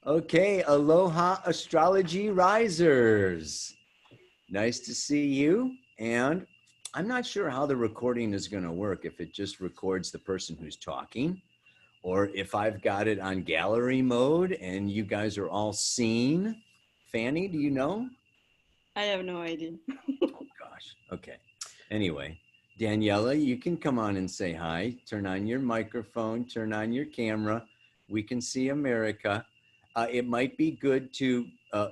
Okay, aloha astrology risers. Nice to see you. And I'm not sure how the recording is going to work, if it just records the person who's talking, or if I've got it on gallery mode and you guys are all seen. Fanny, do you know? I have no idea. Oh, gosh. Okay. Anyway, Daniela, you can come on and say hi. Turn on your microphone, turn on your camera. We can see America. It might be good to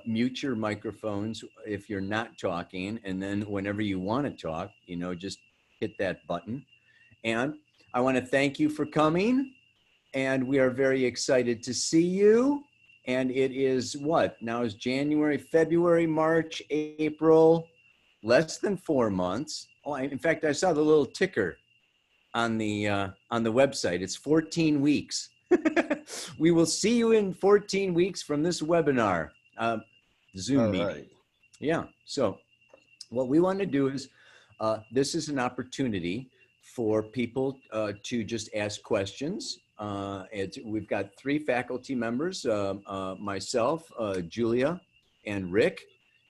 mute your microphones if you're not talking. And then whenever you want to talk, just hit that button. And I want to thank you for coming. And we are very excited to see you. And it is what? Now is January, February, March, April, less than 4 months. Oh, in fact, I saw the little ticker on the website. It's 14 weeks. We will see you in 14 weeks from this webinar, Zoom meeting. Right. Yeah. So what we want to do is, this is an opportunity for people to just ask questions. We've got 3 faculty members, myself, Julia, and Rick.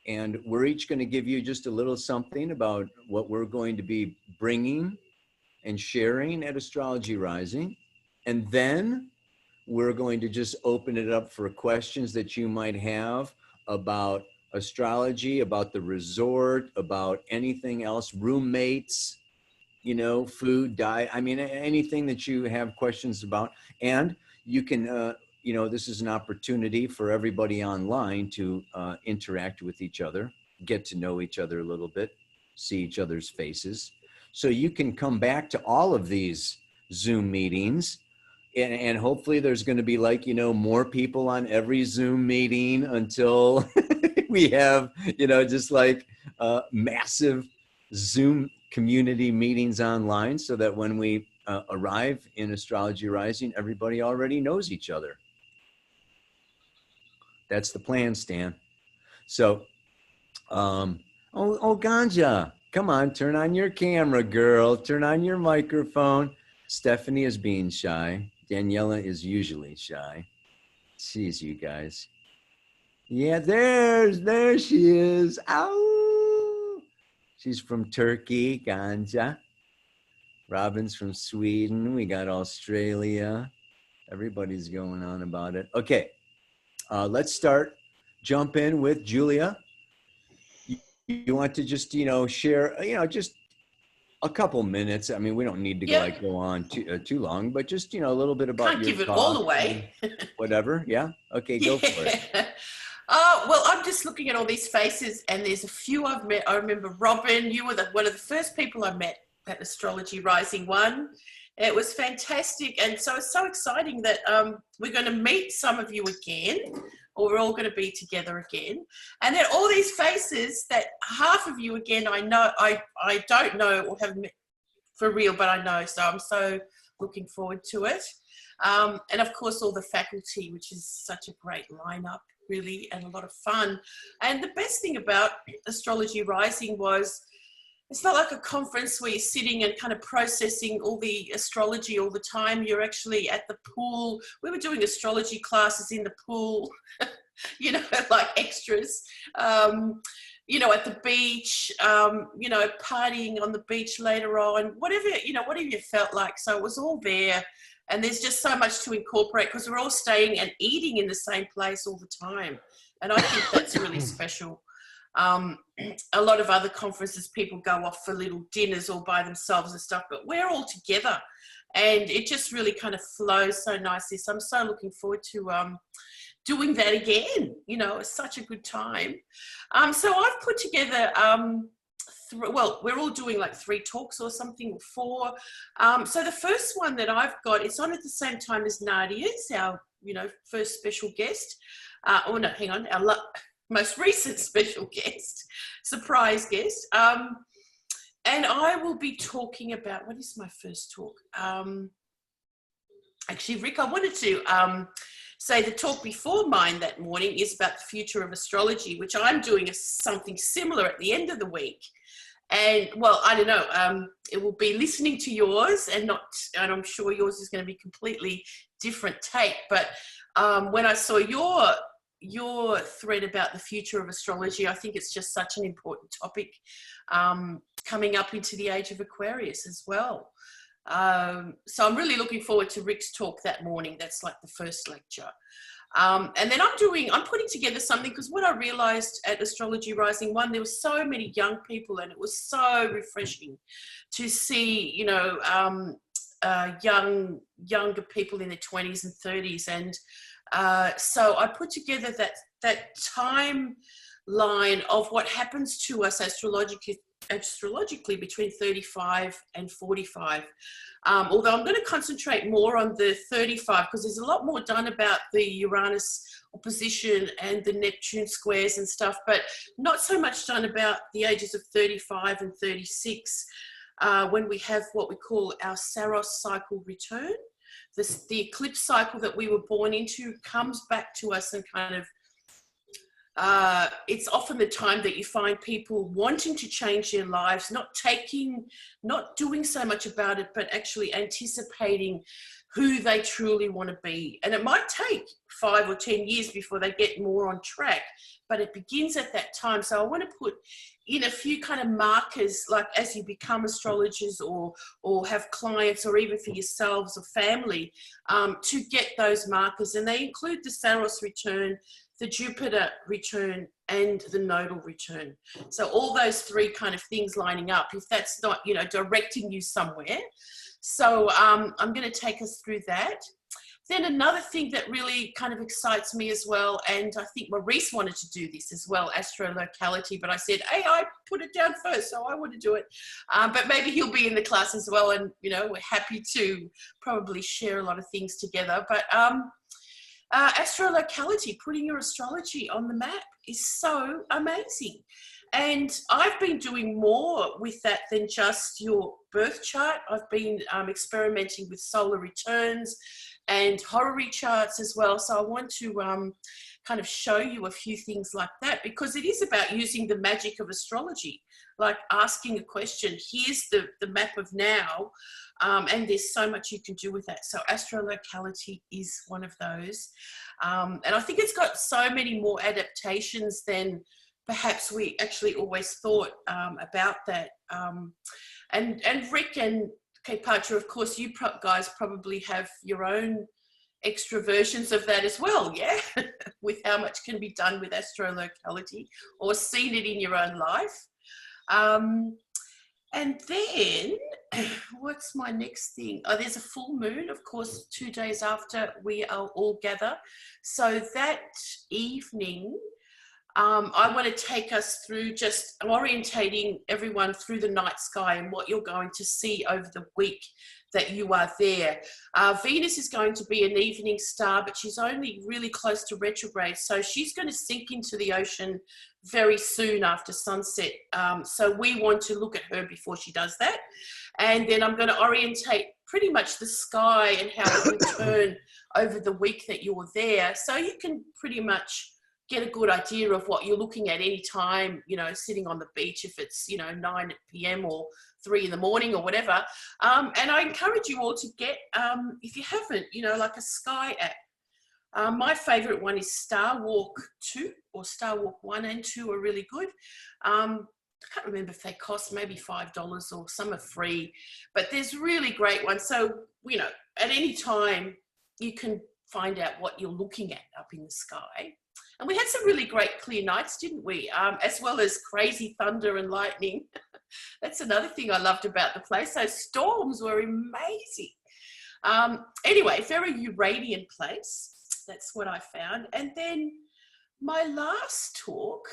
And we're each going to give you just a little something about what we're going to be bringing and sharing at Astrology Rising. And then we're going to just open it up for questions that you might have about astrology, about the resort, about anything else, roommates, food, diet. I mean, anything that you have questions about. And you can, this is an opportunity for everybody online to interact with each other, get to know each other a little bit, see each other's faces. So you can come back to all of these Zoom meetings, and hopefully there's going to be more people on every Zoom meeting until we have, just massive Zoom community meetings online, so that when we arrive in Astrology Rising, everybody already knows each other. That's the plan, Stan. So, Ganja, come on, turn on your camera, girl. Turn on your microphone. Stephanie is being shy. Daniela is usually shy. Jeez, you guys. Yeah, there she is. Ow! She's from Turkey, Ganja. Robin's from Sweden. We got Australia. Everybody's going on about it. Okay, let's start. Jump in with Julia. You want to just, share, just a couple minutes. I mean, we don't need to go on too long, but just, a little bit about Can't your give it all away. Whatever. Yeah. Okay. Go for it. Well, I'm just looking at all these faces, and there's a few I've met. I remember Robin, you were one of the first people I met at Astrology Rising 1. It was fantastic. And so it's so exciting that we're going to meet some of you again, or we're all going to be together again. And then all these faces that half of you again, I know, I don't know or have met for real, but I know. So I'm so looking forward to it. And of course, all the faculty, which is such a great lineup, really, and a lot of fun. And the best thing about Astrology Rising was, it's not like a conference where you're sitting and kind of processing all the astrology all the time. You're actually at the pool. We were doing astrology classes in the pool, like extras, at the beach, partying on the beach later on, whatever you felt like. So it was all there. And there's just so much to incorporate, because we're all staying and eating in the same place all the time. And I think that's really special. A lot of other conferences, people go off for little dinners all by themselves and stuff, but we're all together, and it just really kind of flows so nicely. So I'm so looking forward to doing that again. It's such a good time. So I've put together we're all doing 3 talks or something, 4. So the first one that I've got, it's on at the same time as Nadia's, our first special guest. Our most recent special guest, surprise guest. And I will be talking about, what is my first talk? Actually, Rick, I wanted to say the talk before mine that morning is about the future of astrology, which I'm doing something similar at the end of the week. And well, I don't know, it will be listening to yours and I'm sure yours is going to be completely different take. But when I saw your thread about the future of astrology, I think it's just such an important topic coming up into the age of Aquarius as well. So I'm really looking forward to Rick's talk that morning. That's like the first lecture. And then I'm putting together something, because what I realized at Astrology Rising 1, there were so many young people, and it was so refreshing to see, you know, younger people in their 20s and 30s. And so I put together that timeline of what happens to us astrologically between 35 and 45. Although I'm going to concentrate more on the 35, because there's a lot more done about the Uranus opposition and the Neptune squares and stuff, but not so much done about the ages of 35 and 36, when we have what we call our Saros cycle return. The eclipse cycle that we were born into comes back to us, and kind of it's often the time that you find people wanting to change their lives, not doing so much about it, but actually anticipating who they truly want to be. And it might take 5 or 10 years before they get more on track, but it begins at that time. So I want to put in a few kind of markers, like as you become astrologers or have clients, or even for yourselves or family, to get those markers. And they include the Saros return, the Jupiter return, and the nodal return. So all those three kind of things lining up, if that's not, you know, directing you somewhere. So I'm going to take us through that. Then another thing that really kind of excites me as well, and I think Maurice wanted to do this as well, astrolocality, but I said, hey, I put it down first, so I want to do it. But maybe he'll be in the class as well, and, you know, we're happy to probably share a lot of things together. But astrolocality, putting your astrology on the map, is so amazing. And I've been doing more with that than just your birth chart. I've been experimenting with solar returns and horary charts as well. So I want to kind of show you a few things like that, because it is about using the magic of astrology, like asking a question. Here's the map of now, and there's so much you can do with that. So astrolocality is one of those. And I think it's got so many more adaptations than perhaps we actually always thought about that. And Rick and Kaypacha, of course, you guys probably have your own extra versions of that as well, yeah? With how much can be done with astrolocality, or seen it in your own life. And then, what's my next thing? Oh, there's a full moon, of course, 2 days after we are all gather. So that evening, I want to take us through just orientating everyone through the night sky and what you're going to see over the week that you are there. Venus is going to be an evening star, but she's only really close to retrograde. So she's going to sink into the ocean very soon after sunset. So we want to look at her before she does that. And then I'm going to orientate pretty much the sky and how it will turn over the week that you're there. So you can pretty much get a good idea of what you're looking at any time, you know, sitting on the beach, if it's, you know, 9 p.m. or 3 in the morning or whatever. And I encourage you all to get, if you haven't, you know, like a sky app. My favorite one is Star Walk 2, or Star Walk 1 and 2 are really good. I can't remember if they cost maybe $5 or some are free, but there's really great ones. So, you know, at any time you can find out what you're looking at up in the sky. And we had some really great clear nights, didn't we? As well as crazy thunder and lightning. That's another thing I loved about the place. Those storms were amazing. Anyway, very Uranian place. That's what I found. And then my last talk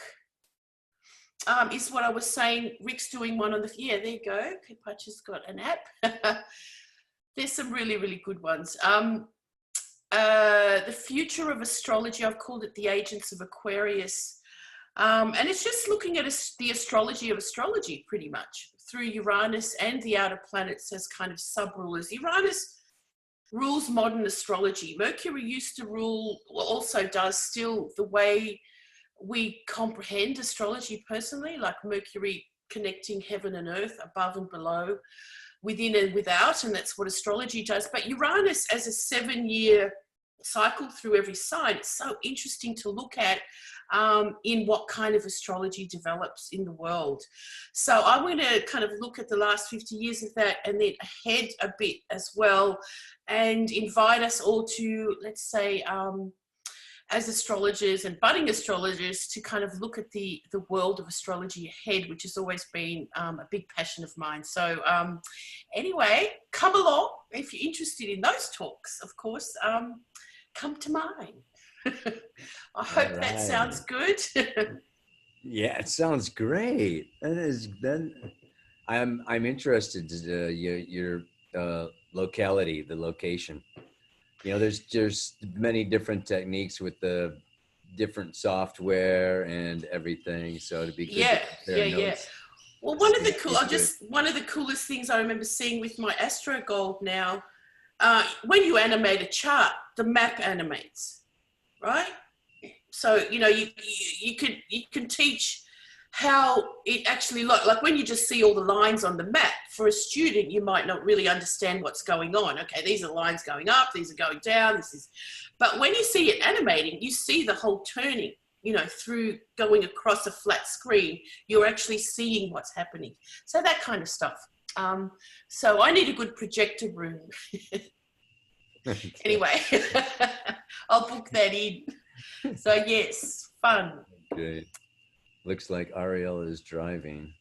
is what I was saying. Rick's doing one on the, yeah, there you go. Kaypacha's got an app. There's some really, really good ones. The future of astrology, I've called it the agents of Aquarius. And it's just looking at the astrology of astrology pretty much through Uranus and the outer planets as kind of sub-rulers. Uranus rules modern astrology. Mercury used to rule, well, also does still, the way we comprehend astrology personally. Like Mercury connecting heaven and earth, above and below, within and without, and that's what astrology does. But Uranus as a 7-year cycle through every sign, it's so interesting to look at in what kind of astrology develops in the world. So I'm going to kind of look at the last 50 years of that and then ahead a bit as well, and invite us all to, let's say, as astrologers and budding astrologers, to kind of look at the world of astrology ahead, which has always been a big passion of mine. So anyway, come along if you're interested in those talks, of course. Come to mine. I hope that sounds good. Yeah, it sounds great. Then I'm interested to your locality, the location. You know, there's many different techniques with the different software and everything. So to be good to compare notes. Well, one of the coolest things I remember seeing with my Astro Gold now, when you animate a chart, the map animates, right? So you know you can teach how it actually looks. Like when you just see all the lines on the map, for a student, you might not really understand what's going on. Okay, these are lines going up, these are going down, but when you see it animating, you see the whole turning, you know, through going across a flat screen, you're actually seeing what's happening. So that kind of stuff. So I need a good projector room. Anyway, I'll book that in. So yes, fun. Good. Looks like Ariel is driving.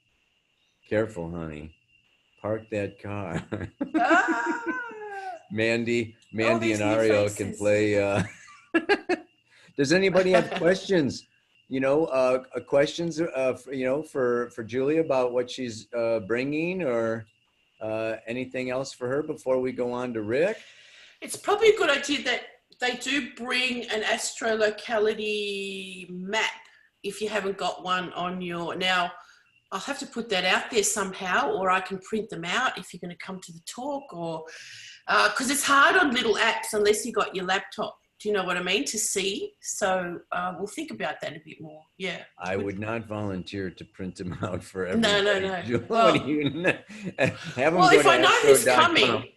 Careful, honey. Park that car. Mandy and Ariel can play. Does anybody have questions? You know, questions, you know, for Julia about what she's bringing, or anything else for her before we go on to Rick? It's probably a good idea that they do bring an astrolocality map if you haven't got one on your... Now, I'll have to put that out there somehow, or I can print them out if you're going to come to the talk, or... Because it's hard on little apps unless you got your laptop. Do you know what I mean? To see. So we'll think about that a bit more. Yeah. I would not volunteer to print them out for everybody. No. Well, if I know who's coming...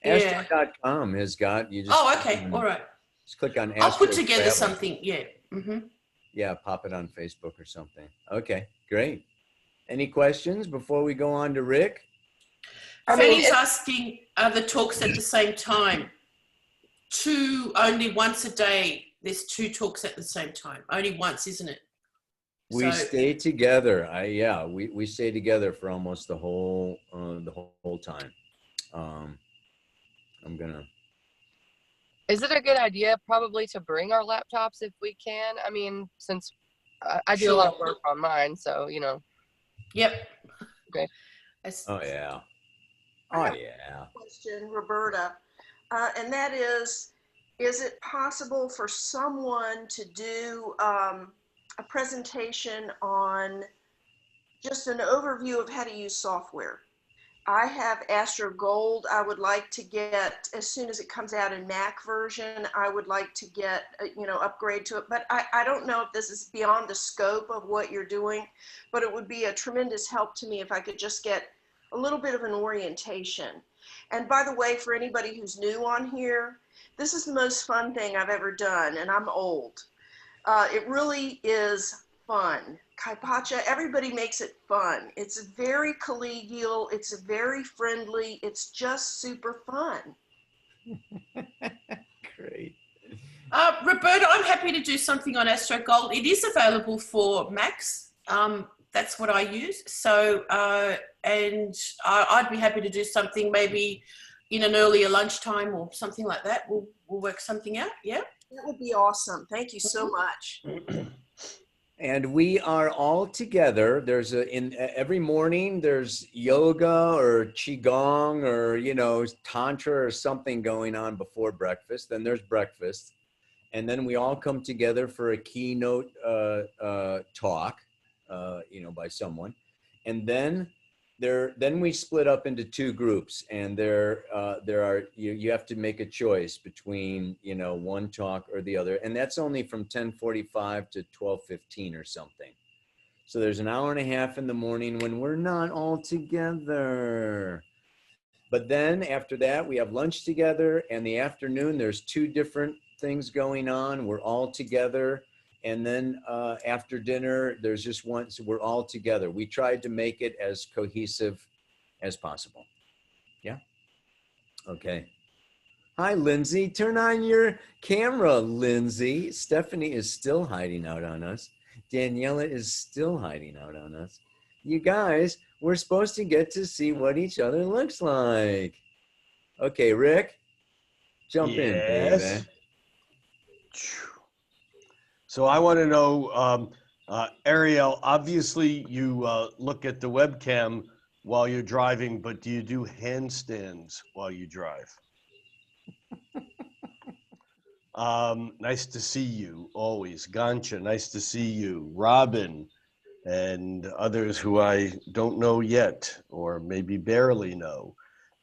Astro.com has got, you just... Oh, okay. All right. Just click on Astro. I'll put together something. Yeah. Mm-hmm. Yeah, pop it on Facebook or something. Okay, great. Any questions before we go on to Rick? Fanny's asking, are the talks at the same time? Only once a day. There's 2 talks at the same time. Only once, isn't it? We stay together. We stay together for almost the whole time. Is it a good idea probably to bring our laptops if we can? I mean, since I do a lot of work on mine, so, you know. Yep. Okay. Oh, yeah. Question, Roberta, and that is it possible for someone to do a presentation on just an overview of how to use software? I have Astro Gold. I would like to get, as soon as it comes out in Mac version, I would like to get, upgrade to it. But I don't know if this is beyond the scope of what you're doing, but it would be a tremendous help to me if I could just get a little bit of an orientation. And by the way, for anybody who's new on here, this is the most fun thing I've ever done, and I'm old. It really is fun. Kaypacha, everybody makes it fun. It's very collegial. It's very friendly. It's just super fun. Great. Roberta, I'm happy to do something on Astro Gold. It is available for Macs. That's what I use. So, and I'd be happy to do something maybe in an earlier lunchtime or something like that. We'll work something out. Yeah. That would be awesome. Thank you so much. And we are all together. There's every morning there's yoga or qigong or, tantra or something going on before breakfast. Then there's breakfast. And then we all come together for a keynote talk, by someone. And then we split up into 2 groups, and there are you have to make a choice between one talk or the other, and that's only from 10:45 to 12:15 or something. So there's an hour and a half in the morning when we're not all together. But then after that, we have lunch together. And the afternoon, there's 2 different things going on. We're all together. And then after dinner, there's just one, so we're all together. We tried to make it as cohesive as possible. Yeah. Okay. Hi, Lindsay. Turn on your camera, Lindsay. Stephanie is still hiding out on us. Daniela is still hiding out on us. You guys, we're supposed to get to see what each other looks like. Okay, Rick, jump in, baby. So I want to know, Ariel, obviously you look at the webcam while you're driving, but do you do handstands while you drive? Nice to see you always. Gancha, nice to see you. Robin and others who I don't know yet or maybe barely know.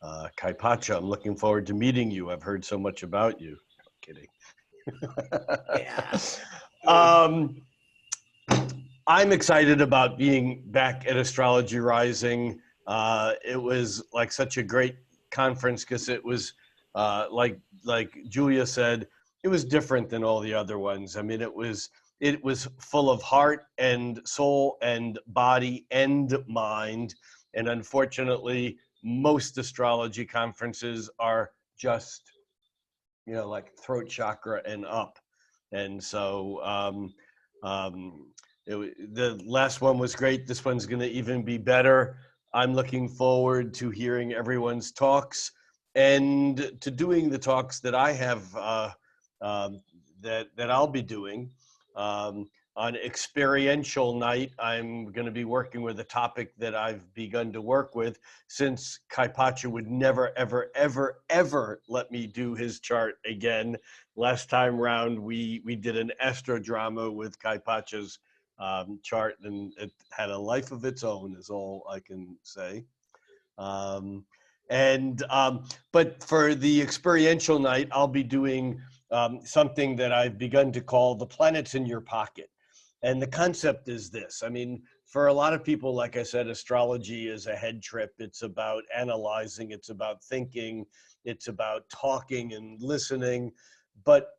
Kaypacha, I'm looking forward to meeting you. I've heard so much about you. Kidding. Yeah. I'm excited about being back at Astrology Rising. It was like such a great conference because it was like Julia said, it was different than all the other ones. I mean, it was full of heart and soul and body and mind. And unfortunately, most astrology conferences are just, like throat chakra and up. And so the last one was great. This one's going to even be better. I'm looking forward to hearing everyone's talks and to doing the talks that I have that I'll be doing. On experiential night, I'm going to be working with a topic that I've begun to work with, since Kaypacha would never, ever, ever, ever let me do his chart again. Last time round, we did an astrodrama with Kaypacha's chart, and it had a life of its own, is all I can say. But for the experiential night, I'll be doing something that I've begun to call the planets in your pocket. And the concept is this. I mean, for a lot of people, like I said, astrology is a head trip. It's about analyzing, it's about thinking, it's about talking and listening. But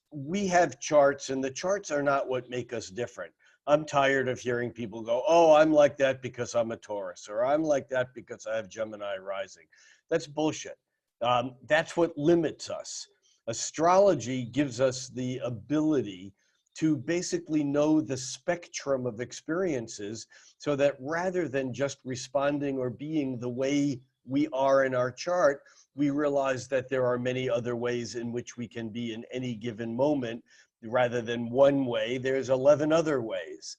we have charts, and the charts are not what make us different. I'm tired of hearing people go, oh, I'm like that because I'm a Taurus, or I'm like that because I have Gemini rising. That's bullshit. That's what limits us. Astrology gives us the ability to basically know the spectrum of experiences, so that rather than just responding or being the way we are in our chart, we realize that there are many other ways in which we can be in any given moment. Rather than one way, there's 11 other ways.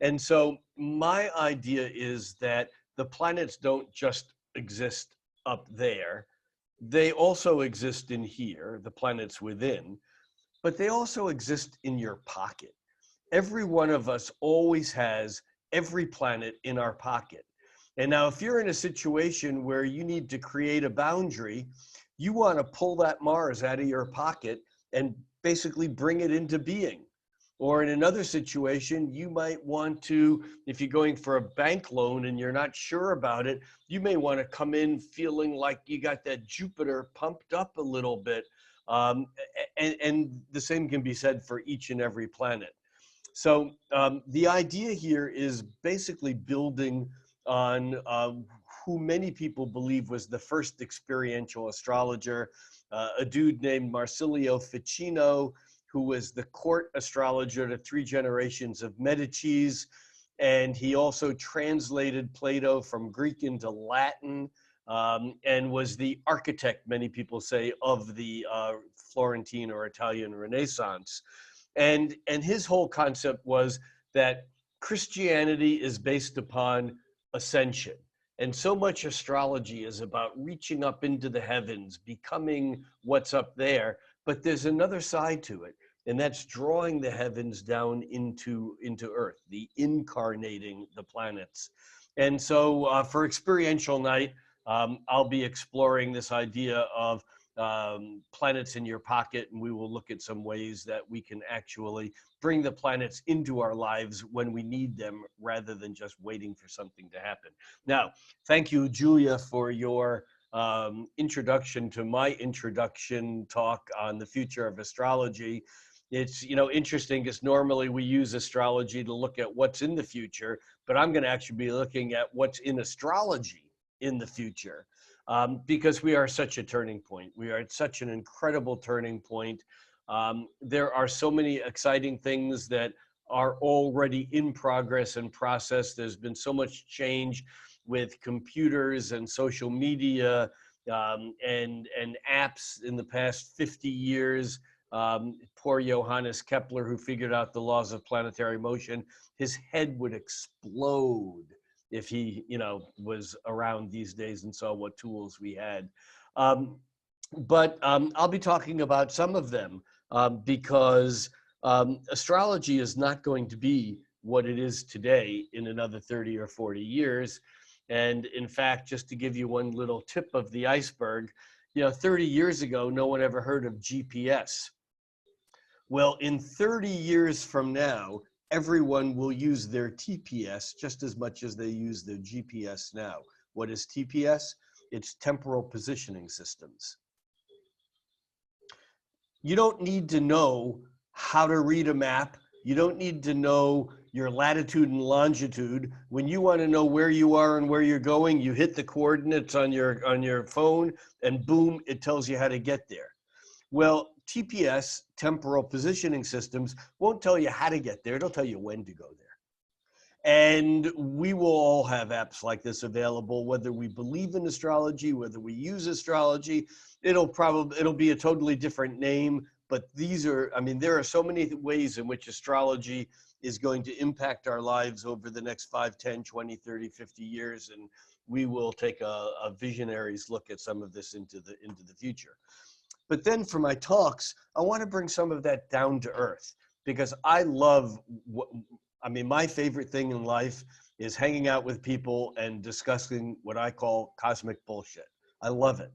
And so my idea is that the planets don't just exist up there. They also exist in here, the planets within, but they also exist in your pocket. Every one of us always has every planet in our pocket. And now if you're in a situation where you need to create a boundary, you want to pull that Mars out of your pocket and basically bring it into being. Or in another situation, you might want to, if you're going for a bank loan and you're not sure about it, you may want to come in feeling like you got that Jupiter pumped up a little bit. And the same can be said for each and every planet. So the idea here is basically building on who many people believe was the first experiential astrologer, a dude named Marsilio Ficino, who was the court astrologer to 3 generations of Medicis. And he also translated Plato from Greek into Latin, and was the architect, many people say, of the Florentine or Italian Renaissance. And his whole concept was that Christianity is based upon ascension. And so much astrology is about reaching up into the heavens, becoming what's up there. But there's another side to it, and that's drawing the heavens down into Earth, the incarnating the planets. And so for experiential night, I'll be exploring this idea of planets in your pocket, and we will look at some ways that we can actually bring the planets into our lives when we need them rather than just waiting for something to happen. Now, thank you, Julia, for your introduction to my introduction talk on the future of astrology. It's, interesting because normally we use astrology to look at what's in the future, but I'm going to actually be looking at what's in astrology in the future. Because we are such a turning point. We are at such an incredible turning point. There are so many exciting things that are already in progress and process. There's been so much change with computers and social media and apps in the past 50 years. Poor Johannes Kepler, who figured out the laws of planetary motion, his head would explode if he, was around these days and saw what tools we had. But I'll be talking about some of them because astrology is not going to be what it is today in another 30 or 40 years. And in fact, just to give you one little tip of the iceberg, 30 years ago, no one ever heard of GPS. Well, in 30 years from now, everyone will use their TPS just as much as they use their GPS now. What is TPS? It's temporal positioning systems. You don't need to know how to read a map. You don't need to know your latitude and longitude. When you want to know where you are and where you're going, you hit the coordinates on your phone and boom, it tells you how to get there. Well, TPS, temporal positioning systems, won't tell you how to get there. It'll tell you when to go there. And we will all have apps like this available, whether we believe in astrology, whether we use astrology. It'll be a totally different name, but there are so many ways in which astrology is going to impact our lives over the next 5, 10, 20, 30, 50 years. And we will take a visionary's look at some of this into the future. But then for my talks, I want to bring some of that down to earth because I love my favorite thing in life is hanging out with people and discussing what I call cosmic bullshit. I love it.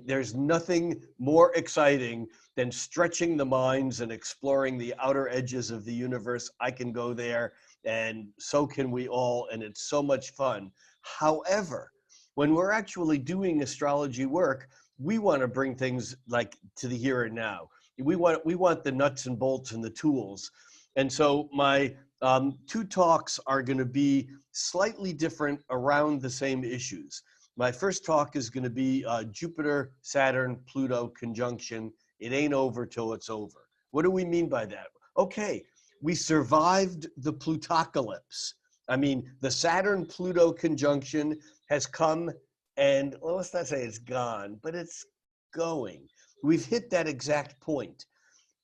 There's nothing more exciting than stretching the minds and exploring the outer edges of the universe. I can go there and so can we all, and it's so much fun. However, when we're actually doing astrology work, we want to bring things like to the here and now. We want the nuts and bolts and the tools. And so my 2 talks are going to be slightly different around the same issues. My first talk is going to be Jupiter, Saturn, Pluto conjunction. It ain't over till it's over. What do we mean by that? Okay, we survived the Plutocalypse. The Saturn-Pluto conjunction has come and let's not say it's gone, but it's going. We've hit that exact point.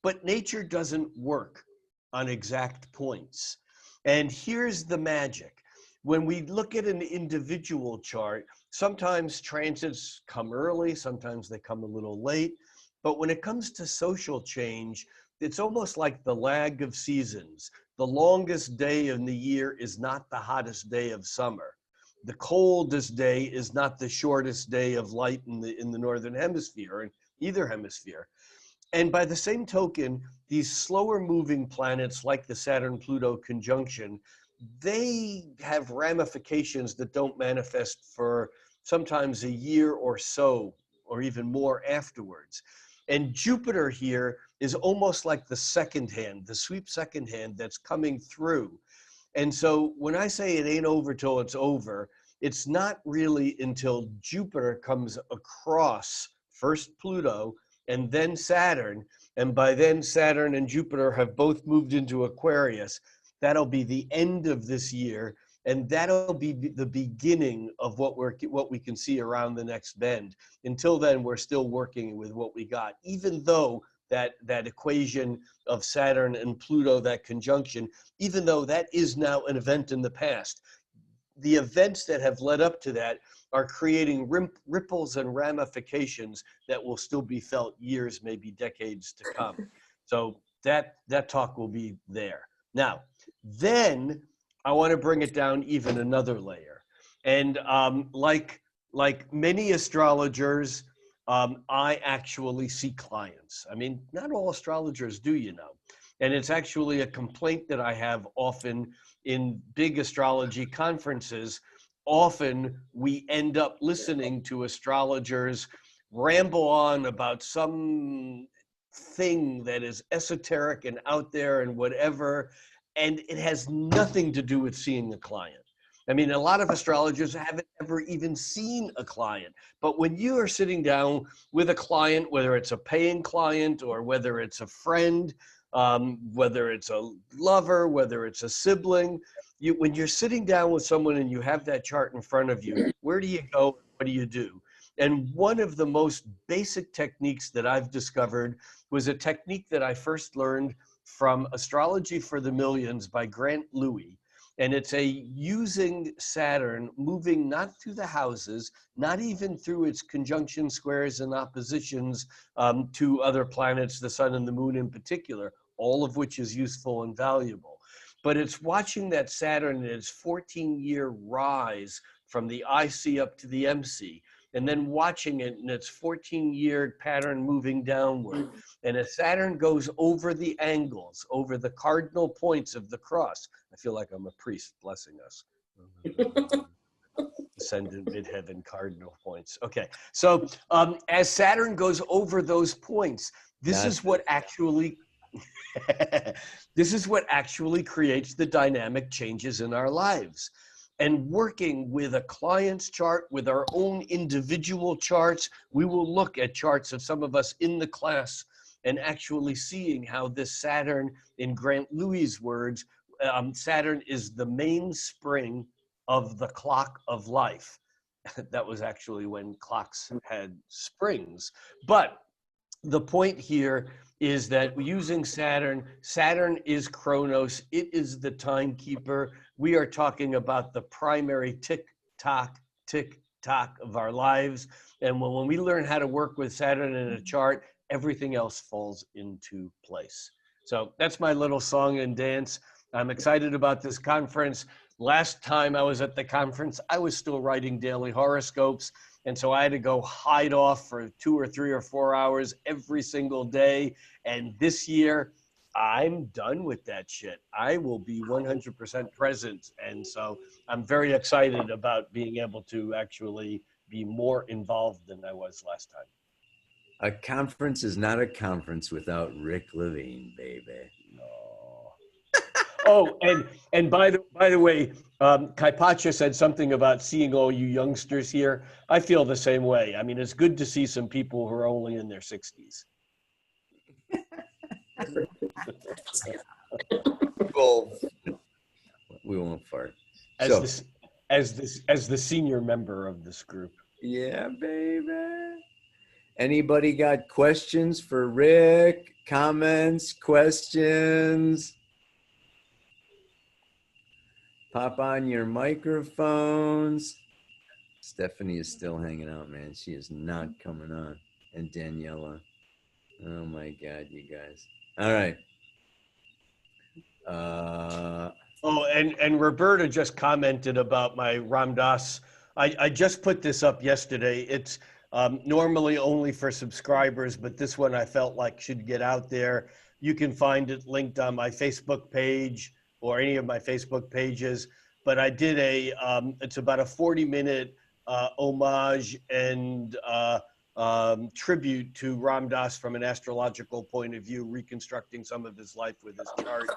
But nature doesn't work on exact points. And here's the magic. When we look at an individual chart, sometimes transits come early, sometimes they come a little late. But when it comes to social change, it's almost like the lag of seasons. The longest day in the year is not the hottest day of summer. The coldest day is not the shortest day of light in the northern hemisphere, or in either hemisphere. And by the same token, these slower moving planets like the Saturn-Pluto conjunction, they have ramifications that don't manifest for sometimes a year or so, or even more afterwards. And Jupiter here is almost like the second hand, the sweep second hand that's coming through. And so when I say it ain't over till it's over, it's not really until Jupiter comes across first Pluto and then Saturn. And by then Saturn and Jupiter have both moved into Aquarius. That'll be the end of this year. And that'll be the beginning of what we can see around the next bend. Until then, we're still working with what we got, even though that equation of Saturn and Pluto, that conjunction, even though that is now an event in the past, the events that have led up to that are creating ripples and ramifications that will still be felt years, maybe decades to come. So that talk will be there. Now, then I want to bring it down even another layer. And like many astrologers, I actually see clients. I mean, not all astrologers do, you know. And it's actually a complaint that I have often in big astrology conferences. Often we end up listening to astrologers ramble on about some thing that is esoteric and out there and whatever, and it has nothing to do with seeing a client. I mean, a lot of astrologers haven't ever even seen a client. But when you are sitting down with a client, whether it's a paying client or whether it's a friend, whether it's a lover, whether it's a sibling, when you're sitting down with someone and you have that chart in front of you, where do you go? What do you do? And one of the most basic techniques that I've discovered was a technique that I first learned from Astrology for the Millions by Grant Louis. And it's a using Saturn, moving not through the houses, not even through its conjunction squares and oppositions to other planets, the sun and the moon in particular, all of which is useful and valuable. But it's watching that Saturn in its 14-year rise from the IC up to the MC, and then watching it in its 14-year pattern moving downward. And as Saturn goes over the angles, over the cardinal points of the cross, I feel like I'm a priest blessing us. Ascendant, midheaven, cardinal points. Okay, so as Saturn goes over those points, this is what actually creates the dynamic changes in our lives. And working with a client's chart, with our own individual charts, we will look at charts of some of us in the class and actually seeing how this Saturn, in Grant Louis' words, Saturn is the mainspring of the clock of life. That was actually when clocks had springs. But the point here is that using Saturn, Saturn is Chronos. It is the timekeeper. We are talking about the primary tick-tock of our lives. And when we learn how to work with Saturn in a chart, everything else falls into place. So that's my little song and dance. I'm excited about this conference. Last time I was at the conference, I was still writing daily horoscopes. And so I had to go hide off for 2 or 3 or 4 hours every single day. And this year, I'm done with that shit. I will be 100% present. And so I'm very excited about being able to actually be more involved than I was last time. A conference is not a conference without Rick Levine, baby. Oh, and by the way, Kaypacha said something about seeing all you youngsters here. I feel the same way. I mean, it's good to see some people who are only in their 60s. We won't fart. As the senior member of this group. Yeah, baby. Anybody got questions for Rick? Comments, questions? Pop on your microphones. Stephanie is still hanging out, man. She is not coming on. And Daniela. Oh my God, you guys. All right. Oh, and Roberta just commented about my Ram Dass. I just put this up yesterday. It's normally only for subscribers, but this one I felt like should get out there. You can find it linked on my Facebook page or any of my Facebook pages. But I did it's about a 40-minute homage and tribute to Ram Dass from an astrological point of view, reconstructing some of his life with his chart.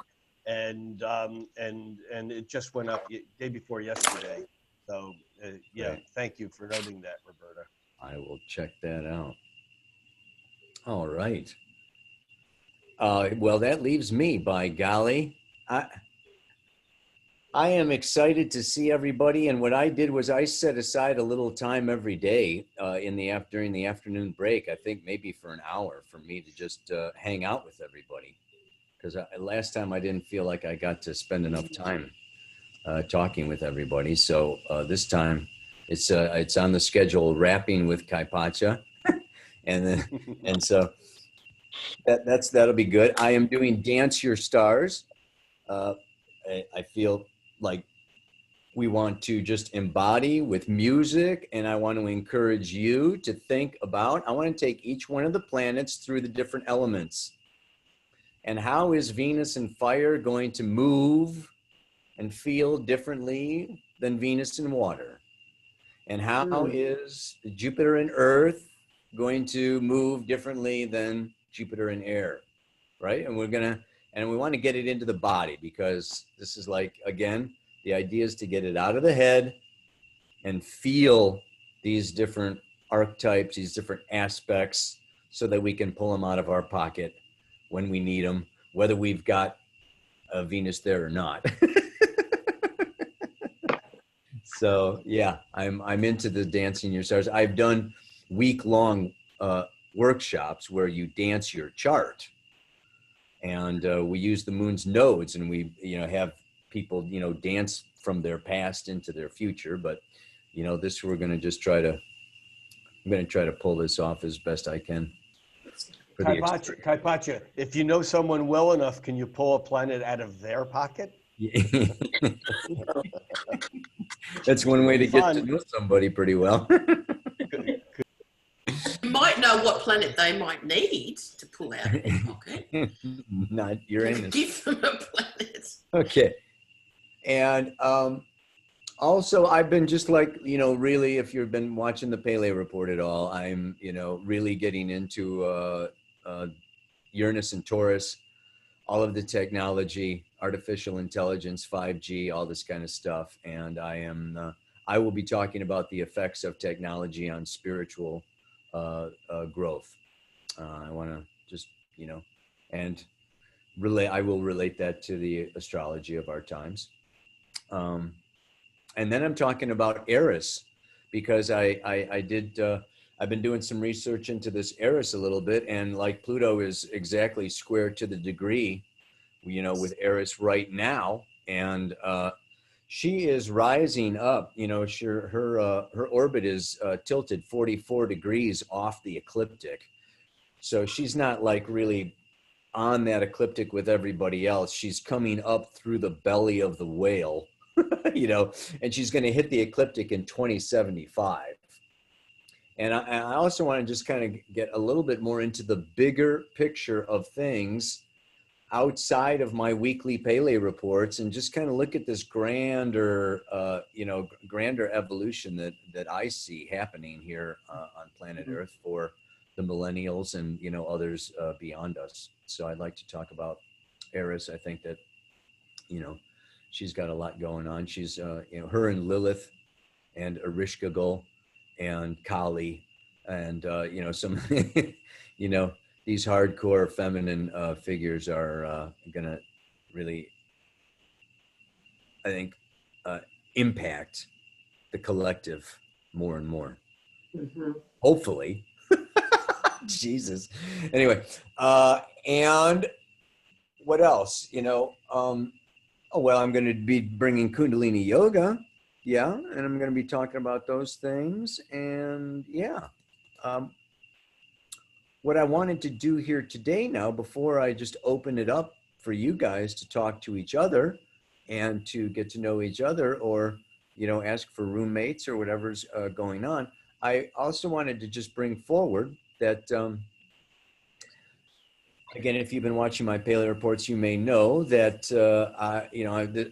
And it just went up day before yesterday. So yeah, Right. Thank you for noting that, Roberta. I will check that out. All right. Well, that leaves me, by golly. I am excited to see everybody. And what I did was I set aside a little time every day during the afternoon break, I think maybe for an hour, for me to just hang out with everybody. Because last time I didn't feel like I got to spend enough time talking with everybody. So this time it's on the schedule, rapping with Kaypacha. and so that'll be good. I am doing Dance Your Stars. I feel like we want to just embody with music, and I want to encourage you to think about, I want to take each one of the planets through the different elements. And how is Venus and fire going to move and feel differently than Venus and water? And how is Jupiter and Earth going to move differently than Jupiter and air, right? And we want to get it into the body, because this is like, again, the idea is to get it out of the head and feel these different archetypes, these different aspects, so that we can pull them out of our pocket when we need them, whether we've got a Venus there or not. So yeah, I'm into the dancing your stars. I've done week-long workshops where you dance your chart, and we use the moon's nodes, and we have people dance from their past into their future. But this I'm going to try to pull this off as best I can. Kaypacha, if you know someone well enough, can you pull a planet out of their pocket? That's one way to get to know somebody pretty well. You might know what planet they might need to pull out of their pocket. Not Uranus. Give them a planet. Okay. And also, I've been just like, really, if you've been watching the Pele Report at all, I'm, really getting into Uranus and Taurus, all of the technology, artificial intelligence, 5G, all this kind of stuff. And I will be talking about the effects of technology on spiritual growth. I want to just, and I will relate that to the astrology of our times. And then I'm talking about Eris, because I've been doing some research into this Eris a little bit, and like Pluto is exactly square to the degree, with Eris right now, and she is rising up. Her orbit is tilted 44 degrees off the ecliptic, so she's not like really on that ecliptic with everybody else. She's coming up through the belly of the whale, and she's going to hit the ecliptic in 2075. And I also want to just kind of get a little bit more into the bigger picture of things outside of my weekly Pele reports, and just kind of look at this grander evolution that I see happening here on planet Earth for the millennials and, others beyond us. So I'd like to talk about Eris. I think that, she's got a lot going on. She's, her and Lilith and Erishkigal and Kali, and some these hardcore feminine figures are gonna really, I think, impact the collective more and more. Hopefully. Jesus. Anyway, and what else? I'm going to be bringing Kundalini Yoga. Yeah, and I'm going to be talking about those things. And yeah, what I wanted to do here today now, before I just open it up for you guys to talk to each other and to get to know each other, or, ask for roommates or whatever's going on, I also wanted to just bring forward that, again, if you've been watching my Pele reports, you may know that,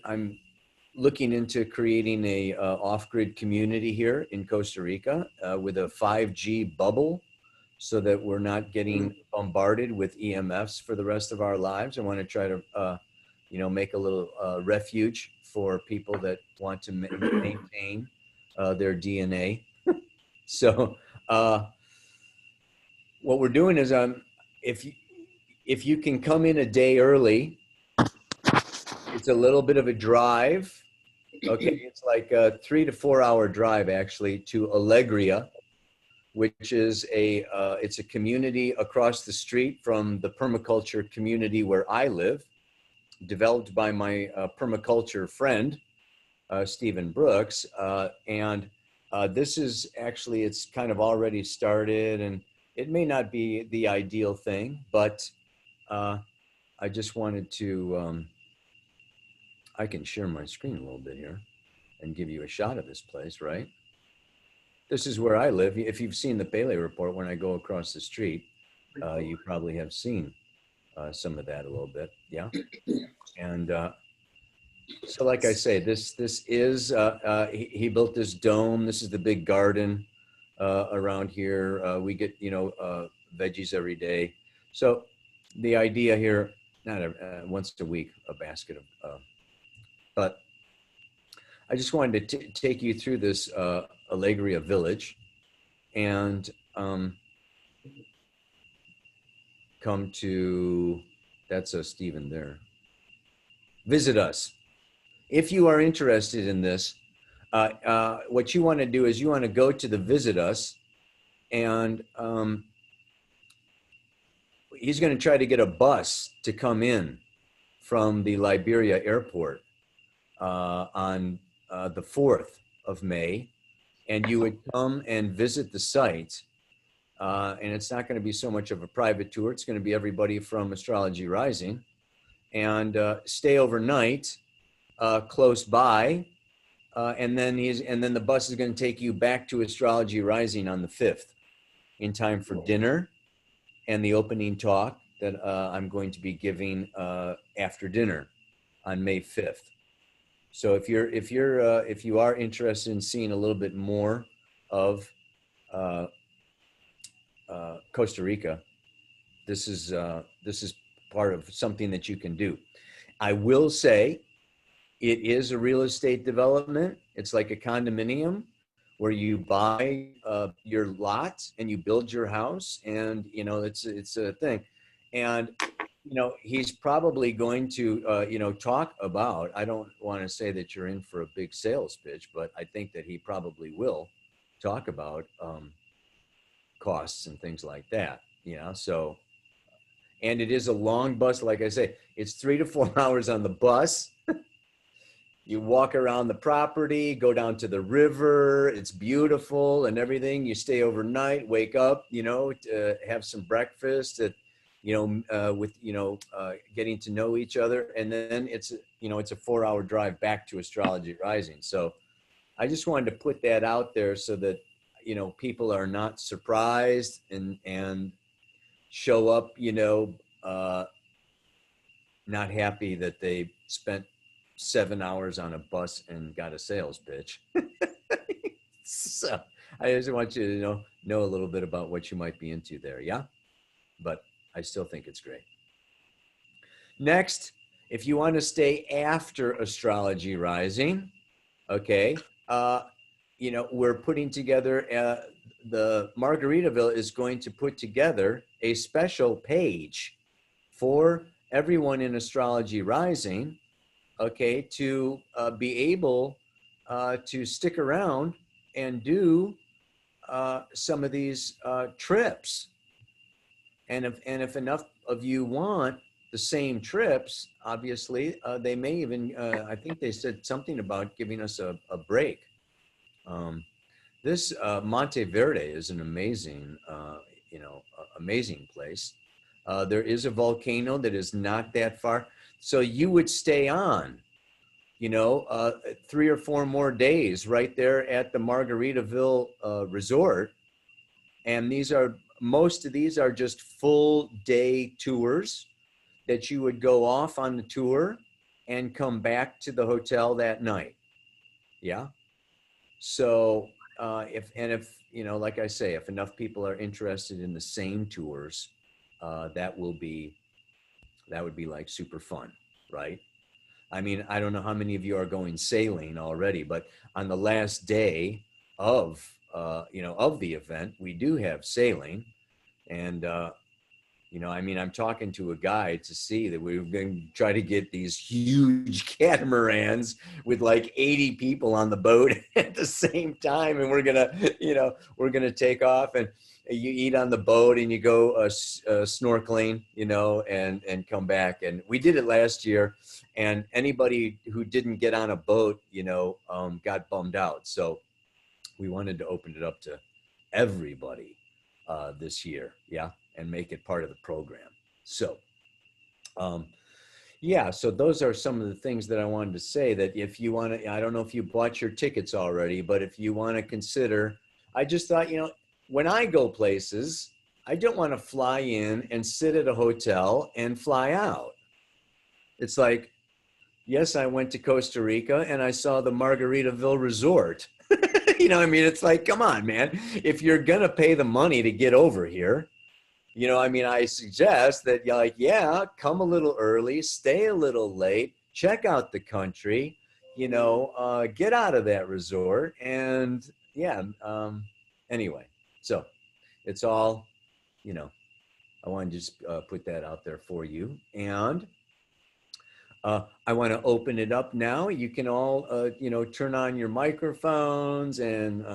I'm looking into creating a off-grid community here in Costa Rica with a 5G bubble, so that we're not getting bombarded with EMFs for the rest of our lives. I want to try to, make a little refuge for people that want to maintain their DNA. So what we're doing is, if you can come in a day early, it's a little bit of a drive. Okay, it's like a 3 to 4 hour drive actually to Alegria, which is it's a community across the street from the permaculture community where I live, developed by my permaculture friend, Stephen Brooks. And this is actually, it's kind of already started, and it may not be the ideal thing, but I just wanted to, I can share my screen a little bit here. and give you a shot of this place, right? This is where I live. If you've seen the Pele report, when I go across the street, you probably have seen some of that a little bit. Yeah. And so, like I say, this is he built this dome. This is the big garden around here. We get veggies every day. So the idea here, not once a week, a basket of, but I just wanted to take you through this Allegria village and come to, that's Stephen there. Visit us. If you are interested in this, what you want to do is you want to go to the Visit Us, and he's going to try to get a bus to come in from the Liberia airport on the 4th of May, and you would come and visit the site. And it's not going to be so much of a private tour. It's going to be everybody from Astrology Rising, and stay overnight close by. And then the bus is going to take you back to Astrology Rising on the 5th in time for dinner and the opening talk that I'm going to be giving after dinner on May 5th. So if you are interested in seeing a little bit more of Costa Rica, this is part of something that you can do. I will say it is a real estate development. It's like a condominium where you buy your lot and you build your house, and it's a thing. And he's probably going to talk about, I don't want to say that you're in for a big sales pitch, but I think that he probably will talk about costs and things like that, so, and it is a long bus. Like I say, it's 3 to 4 hours on the bus. You walk around the property, go down to the river. It's beautiful and everything. You stay overnight, wake up, have some breakfast at, with, getting to know each other. And then it's a 4-hour drive back to Astrology Rising. So I just wanted to put that out there so that, people are not surprised and show up, not happy that they spent 7 hours on a bus and got a sales pitch. So I just want you to know a little bit about what you might be into there. Yeah. But I still think it's great. Next, if you want to stay after Astrology Rising, okay, we're putting together, the Margaritaville is going to put together a special page for everyone in Astrology Rising, okay, to be able to stick around and do some of these trips. And if enough of you want the same trips, obviously, they may even, I think they said something about giving us a break. This Monteverde is an amazing, amazing place. There is a volcano that is not that far. So you would stay on, 3 or 4 more days right there at the Margaritaville Resort. And most of these are just full day tours that you would go off on the tour and come back to the hotel that night. Yeah. So if like I say, if enough people are interested in the same tours, that would be like super fun, right? I mean, I don't know how many of you are going sailing already, but on the last day of the event, we do have sailing. And, I'm talking to a guy to see that we're going to try to get these huge catamarans with like 80 people on the boat at the same time. And we're going to take off, and you eat on the boat and you go snorkeling, and come back. And we did it last year, and anybody who didn't get on a boat, got bummed out. So we wanted to open it up to everybody this year. Yeah. And make it part of the program. So, yeah, so those are some of the things that I wanted to say, that if you want to, I don't know if you bought your tickets already, but if you want to consider, I just thought, when I go places, I don't want to fly in and sit at a hotel and fly out. It's like, yes, I went to Costa Rica and I saw the Margaritaville Resort. I mean, it's like, come on, man. If you're going to pay the money to get over here, I suggest that you're like, yeah, come a little early, stay a little late, check out the country, get out of that resort. And yeah, anyway, so it's all, I want to just put that out there for you. And I want to open it up now. You can all, turn on your microphones and,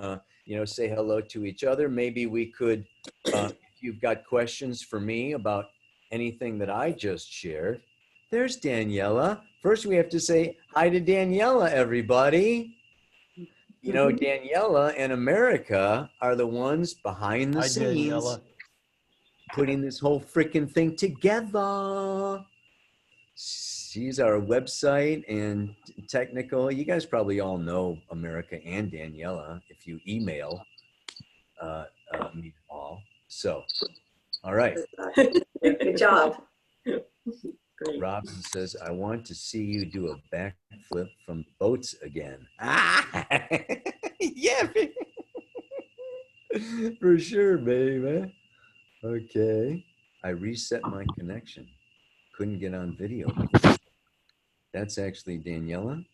say hello to each other. Maybe we could, if you've got questions for me about anything that I just shared. There's Daniela. First, we have to say hi to Daniela, everybody. Daniela and America are the ones behind the Hi, scenes Daniela. putting this whole freaking thing together. She's our website and technical. You guys probably all know America and Daniela if you email me all. So, all right. Good job. Great. Robin says, I want to see you do a backflip from boats again. Yeah, for sure, baby. Okay. I reset my connection. Couldn't get on video. That's actually Daniela,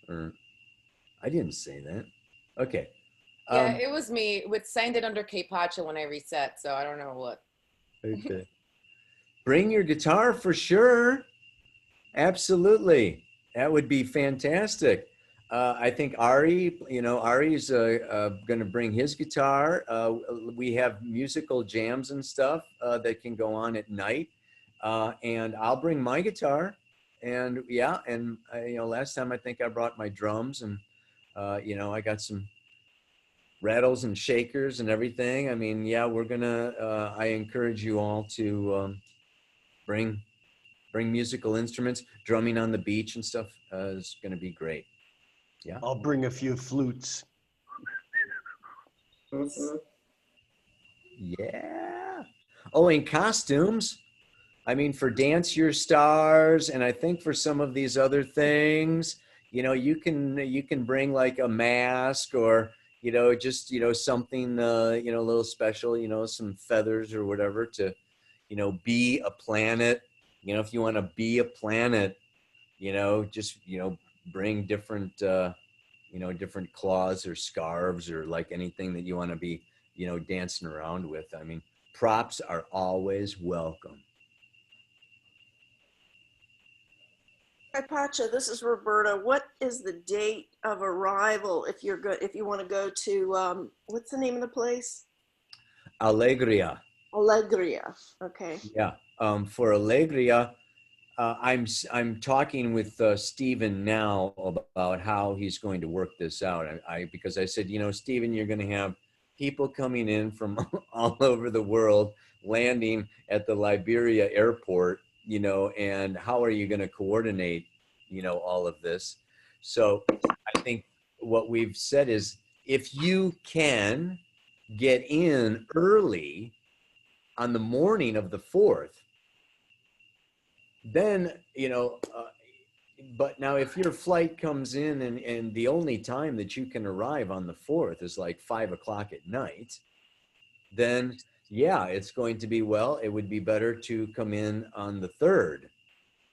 or I didn't say that. Okay. Yeah, it was me. It signed it under Kaypacha when I reset, so I don't know what. Okay. Bring your guitar for sure. Absolutely. That would be fantastic. I think Ari's going to bring his guitar. We have musical jams and stuff that can go on at night. And I'll bring my guitar. And yeah, and last time I think I brought my drums, and I got some rattles and shakers and everything. I mean, yeah, we're gonna. I encourage you all to bring musical instruments. Drumming on the beach and stuff is gonna be great. Yeah, I'll bring a few flutes. Mhm. yeah. Oh, and costumes. I mean, for Dance Your Stars, and I think for some of these other things, you can bring like a mask, or just something a little special, some feathers or whatever to be a planet. If you want to be a planet, just bring different different claws or scarves, or like anything that you want to be dancing around with. I mean, props are always welcome. Kaypacha, this is Roberta. What is the date of arrival if you want to go to what's the name of the place? Alegria. Alegria. Okay. Yeah. For Alegria, I'm talking with Stephen now about how he's going to work this out. Because I said, Stephen, you're going to have people coming in from all over the world, landing at the Liberia airport, and how are you going to coordinate, all of this? So I think what we've said is, if you can get in early on the morning of the 4th, then, but now if your flight comes in and the only time that you can arrive on the 4th is like 5 o'clock at night, then yeah, it's going to be, it would be better to come in on the 3rd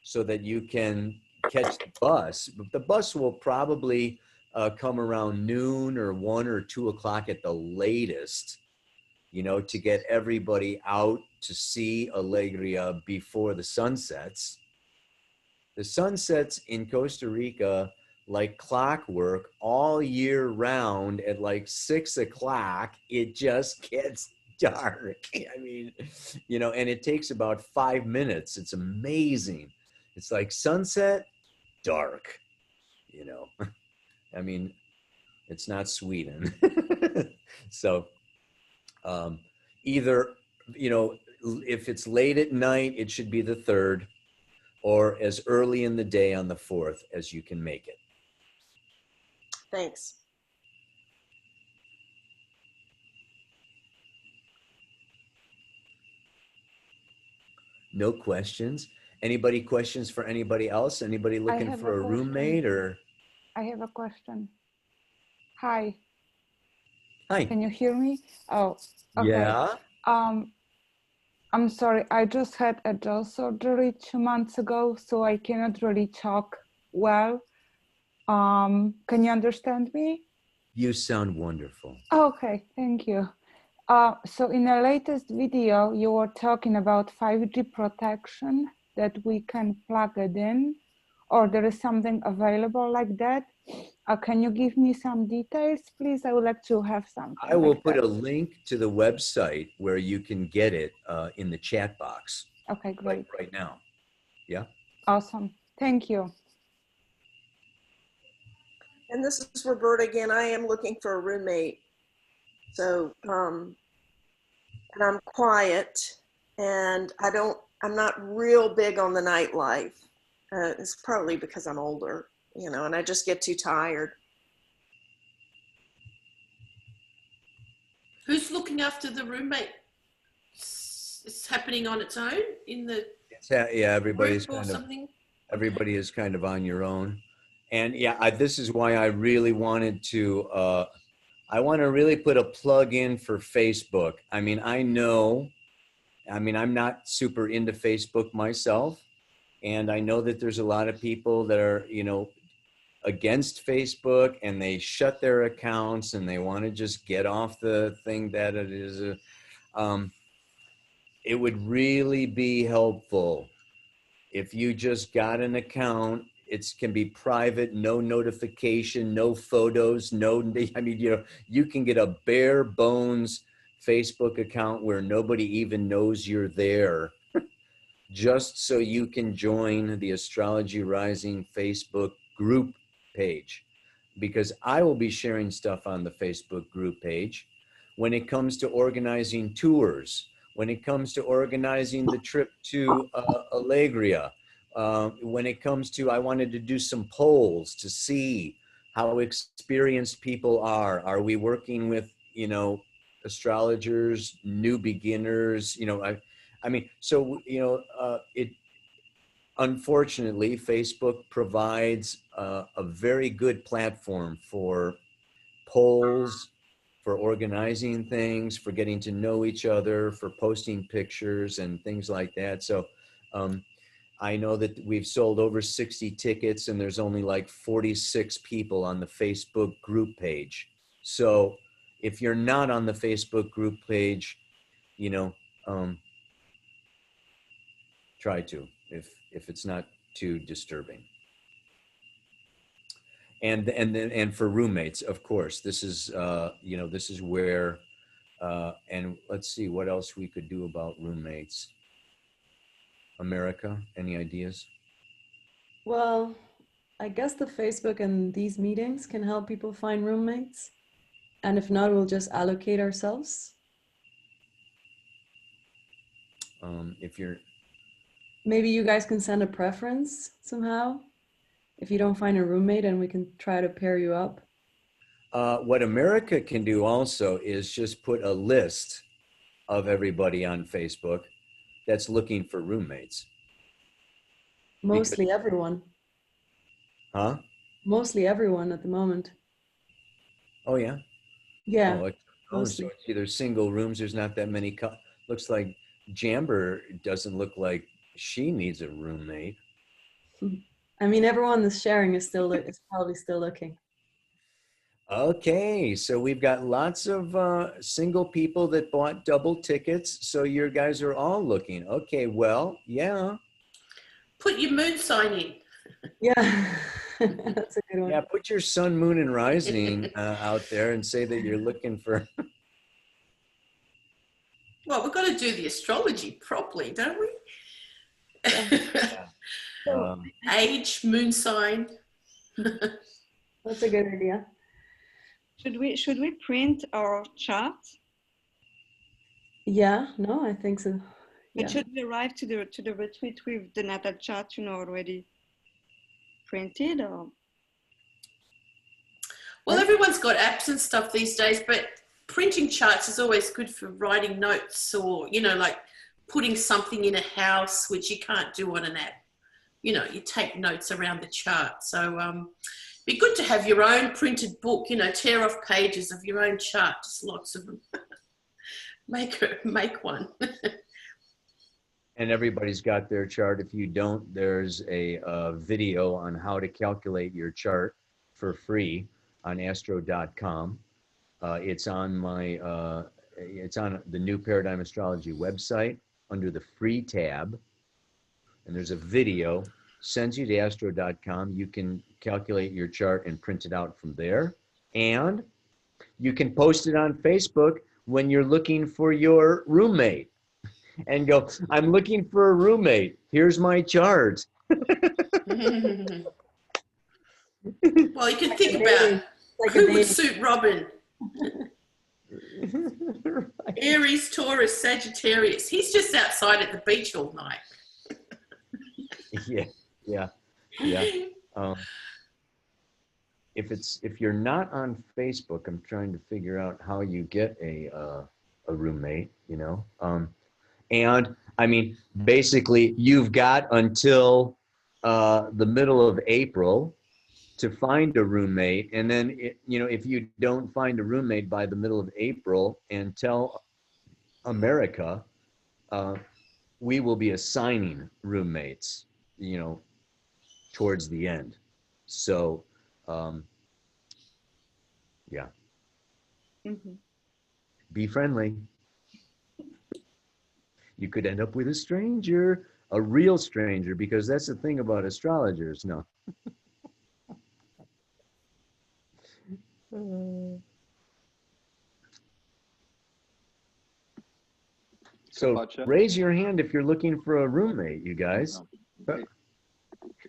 so that you can catch the bus. The bus will probably come around noon or 1 or 2 o'clock at the latest, to get everybody out to see Alegria before the sun sets. The sun sets in Costa Rica like clockwork all year round at like 6 o'clock. It just gets dark. I mean, and it takes about 5 minutes. It's amazing. It's like sunset, dark, I mean, it's not Sweden. So either, if it's late at night, it should be the 3rd. or as early in the day on the 4th as you can make it. Thanks. No questions. Anybody questions for anybody else? Anybody looking have for a a question. roommate or? I have a question. Hi, Hi. can you hear me? Oh, okay. Yeah. I'm sorry, I just had a jaw surgery 2 months ago, so I cannot really talk well. Can you understand me? You sound wonderful. Okay, thank you. So in the latest video, you were talking about 5G protection, that we can plug it in, or there is something available like that. Can you give me some details, please? I would like to have something. I will like put that. a link to the website where you can get it in the chat box. Okay, great. Right now. Yeah. Awesome. Thank you. And this is Roberta again. I am looking for a roommate. So, and I'm quiet, and I'm not real big on the nightlife. It's partly because I'm older, and I just get too tired. Who's looking after the roommate? It's happening on its own in the Yeah, everybody's group or kind of, something. everybody is kind of on your own. And yeah, this is why I really wanted to, I want to really put a plug in for Facebook. I mean, I'm not super into Facebook myself. And I know that there's a lot of people that are, against Facebook, and they shut their accounts and they want to just get off the thing that it is. It would really be helpful if you just got an account. It can be private, no notification, no photos, you can get a bare bones Facebook account where nobody even knows you're there, just so you can join the Astrology Rising Facebook group page, because I will be sharing stuff on the Facebook group page when it comes to organizing tours, when it comes to organizing the trip to Allegria, when it comes to, I wanted to do some polls to see how experienced people are. Are we working with, astrologers, new beginners? Unfortunately, Facebook provides a very good platform for polls, for organizing things, for getting to know each other, for posting pictures and things like that. So I know that we've sold over 60 tickets and there's only like 46 people on the Facebook group page. So if you're not on the Facebook group page, try to, if it's not too disturbing. And for roommates, of course, this is this is where and let's see what else we could do about roommates. America, any ideas? Well, I guess the Facebook and these meetings can help people find roommates. And if not, we'll just allocate ourselves. If you're, maybe you guys can send a preference somehow. If you don't find a roommate, and we can try to pair you up. what America can do also is just put a list of everybody on Facebook that's looking for roommates. Mostly everyone. Huh? Mostly everyone at the moment. Oh yeah. Yeah. So it's either single rooms. There's not that many. Looks like Jamber doesn't look like she needs a roommate. I mean, everyone that's sharing is probably still looking. Okay, so we've got lots of single people that bought double tickets. So your guys are all looking. Okay, well, yeah. Put your moon sign in. Yeah, that's a good one. Yeah, put your sun, moon, and rising out there and say that you're looking for. Well, we've got to do the astrology properly, don't we? Yeah. Age, moon sign. That's a good idea. Should we print our chart? Yeah, no, I think so. But Yeah. should we arrive to the retreat with the natal chart, already printed, or? Well, everyone's got apps and stuff these days, but printing charts is always good for writing notes or, like putting something in a house, which you can't do on an app. You take notes around the chart. So be good to have your own printed book, tear off pages of your own chart, just lots of them. Make one. And everybody's got their chart. If you don't, there's a video on how to calculate your chart for free on astro.com. It's on it's on the New Paradigm Astrology website under the free tab. And there's a video, sends you to astro.com. You can calculate your chart and print it out from there. And you can post it on Facebook when you're looking for your roommate and go, I'm looking for a roommate. Here's my chart. Well, you can think about who would suit Robin. Right. Aries, Taurus, Sagittarius. He's just outside at the beach all night. Yeah. If you're not on Facebook, I'm trying to figure out how you get a roommate, and I mean, basically you've got until the middle of April to find a roommate. And then, if you don't find a roommate by the middle of April, and tell America, we will be assigning roommates, towards the end. So, yeah. Mm-hmm. Be friendly. You could end up with a stranger, a real stranger, because that's the thing about astrologers. No. So Kaypacha. raise your hand if you're looking for a roommate, you guys. Wait.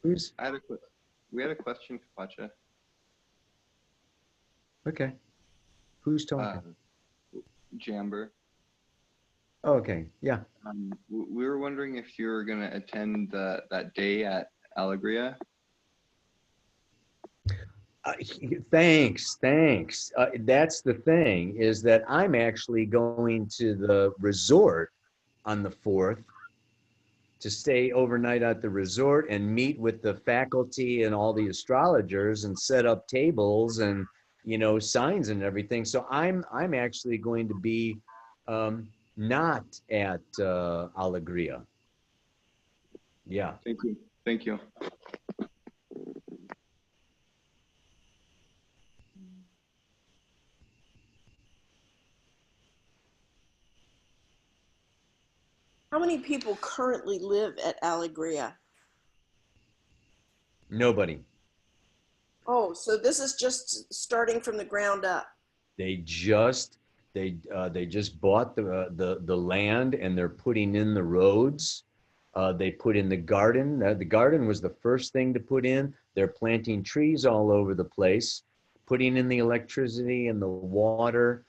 Who's We had a question, Kaypacha. okay? Who's talking? Jamber. Oh, okay, yeah. We were wondering if you were going to attend that day at Alegria. Thanks. That's the thing, is that I'm actually going to the resort on the 4th to stay overnight at the resort and meet with the faculty and all the astrologers and set up tables and, signs and everything. So I'm actually going to be not at Alegria. Yeah. Thank you. How many people currently live at Alegria? Nobody. Oh, so this is just starting from the ground up. They just bought the land and they're putting in the roads. They put in the garden. The garden was the first thing to put in. They're planting trees all over the place, putting in the electricity and the water,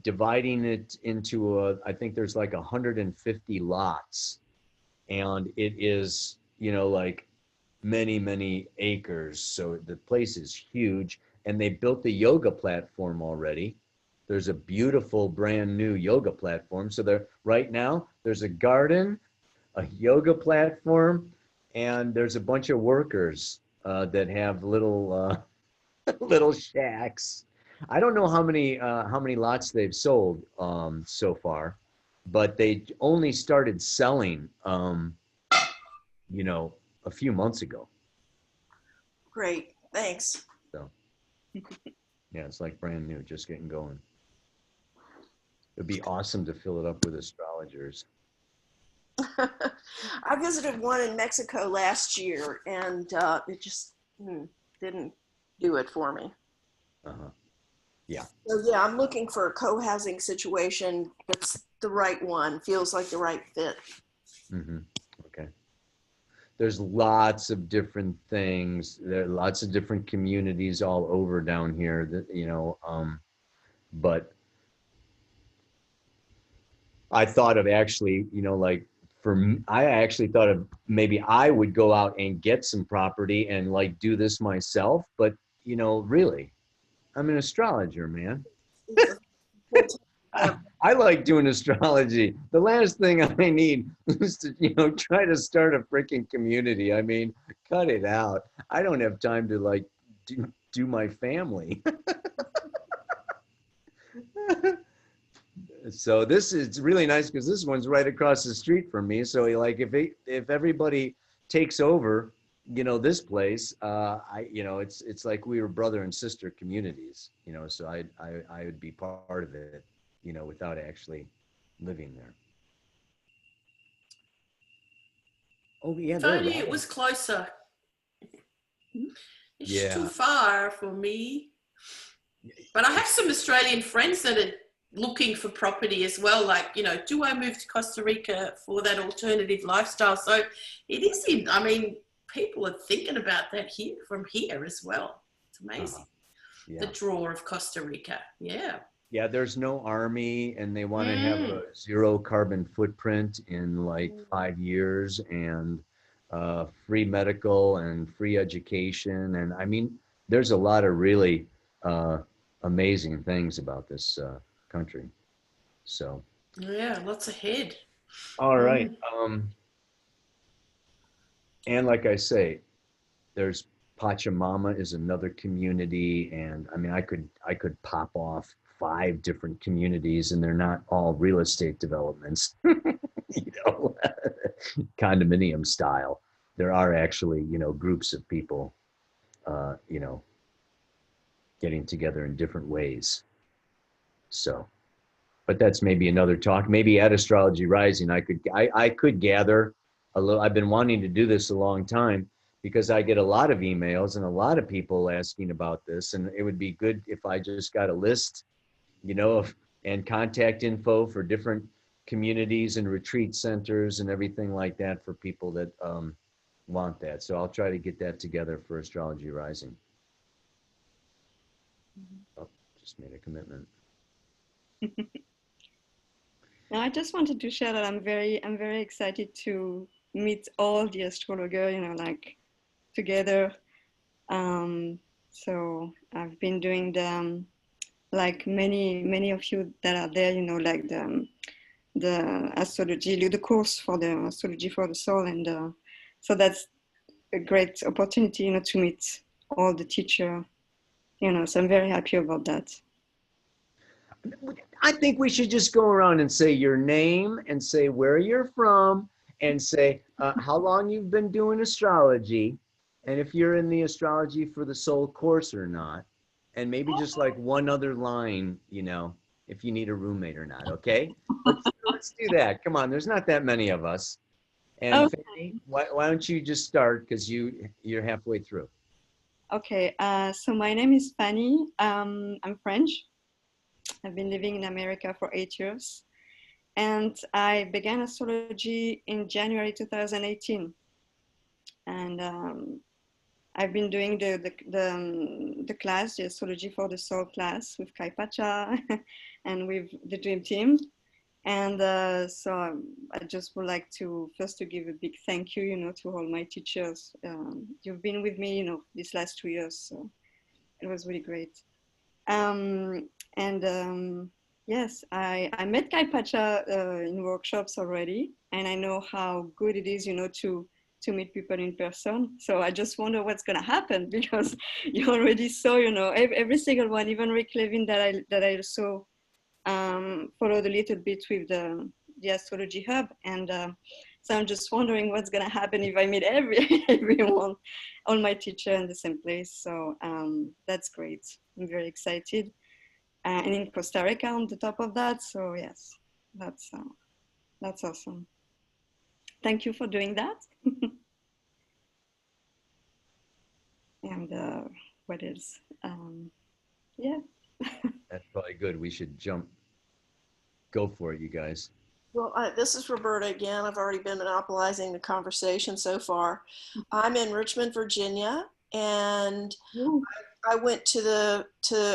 dividing it into I think there's like 150 lots, and it is like many acres. So the place is huge, and they built the yoga platform already. There's a beautiful brand new yoga platform. So right now there's a garden, a yoga platform, and there's a bunch of workers that have little little shacks. I don't know how many lots they've sold so far, but they only started selling a few months ago. Great, thanks. So yeah, it's like brand new, just getting going. It'd be awesome to fill it up with astrologers. I visited one in Mexico last year, and it just didn't do it for me. Yeah. So yeah, I'm looking for a co-housing situation that's the right one, feels like the right fit. Okay. There's lots of different things. There are lots of different communities all over down here that, but I thought of actually, like I actually thought of maybe I would go out and get some property and like do this myself. But, you know, really, I'm an astrologer, man. I like doing astrology. The last thing I need is to, you know, try to start a freaking community. I mean, cut it out. I don't have time to like do my family. So this is really nice because this one's right across the street from me. So like if everybody takes over, you know, this place, you know, it's like we were brother and sister communities, you know, so I would be part of it, you know, without actually living there. Oh yeah, If there. only it was closer. It's Yeah. too far for me. But I have some Australian friends that are looking for property as well. Like, you know, do I move to Costa Rica for that alternative lifestyle? So it is in, I mean, people are thinking about that here from here as well. It's amazing. Yeah. The draw of Costa Rica. Yeah. Yeah, there's no army and they want to have a 0 carbon footprint in like 5 years and free medical and free education. And I mean, there's a lot of really amazing things about this country. So. Yeah, lots ahead. All right. And like I say, there's Pachamama is another community. And I mean, I could pop off 5 different communities and they're not all real estate developments, you know, condominium style. There are actually, you know, groups of people, you know, getting together in different ways. So, but that's maybe another talk. Maybe at Astrology Rising, I could gather a little. I've been wanting to do this a long time because I get a lot of emails and a lot of people asking about this. And it would be good if I just got a list, you know, and contact info for different communities and retreat centers and everything like that for people that want that. So I'll try to get that together for Astrology Rising. Oh, just made a commitment. Now, I just wanted to share that I'm very excited to meet all the astrologers, you know, like together. So I've been doing them, like many of you that are there, you know, like the astrology, the course for the astrology for the soul, and so that's a great opportunity, you know, to meet all the teacher, you know. So I'm very happy about that. I think we should just go around and say your name and say where you're from and say how long you've been doing astrology and if you're in the Astrology for the Soul course or not. And maybe just like one other line, you know, if you need a roommate or not. Okay, let's do that. Come on, there's not that many of us. And Okay. Fanny, why don't you just start because you're halfway through. Okay, so my name is Fanny. I'm French. I've been living in America for 8 years. And I began astrology in January 2018. And I've been doing the class, the Astrology for the Soul class with Kaypacha and with the Dream Team. And so I just would like to first to give a big thank you, you know, to all my teachers. You've been with me, you know, these last 2 years, so it was really great. Yes, I met Kaypacha in workshops already, and I know how good it is, you know, to meet people in person. So I just wonder what's gonna happen because you already saw, you know, every single one, even Rick Levin that I saw. Followed a little bit with the Astrology Hub, and so I'm just wondering what's gonna happen if I meet everyone, all my teachers in the same place. So that's great. I'm very excited, and in Costa Rica on the top of that. So yes, that's awesome. Thank you for doing that. And what else? Yeah. That's probably good. We should go for it, you guys. Well, this is Roberta again. I've already been monopolizing the conversation so far. I'm in Richmond, Virginia, and I went to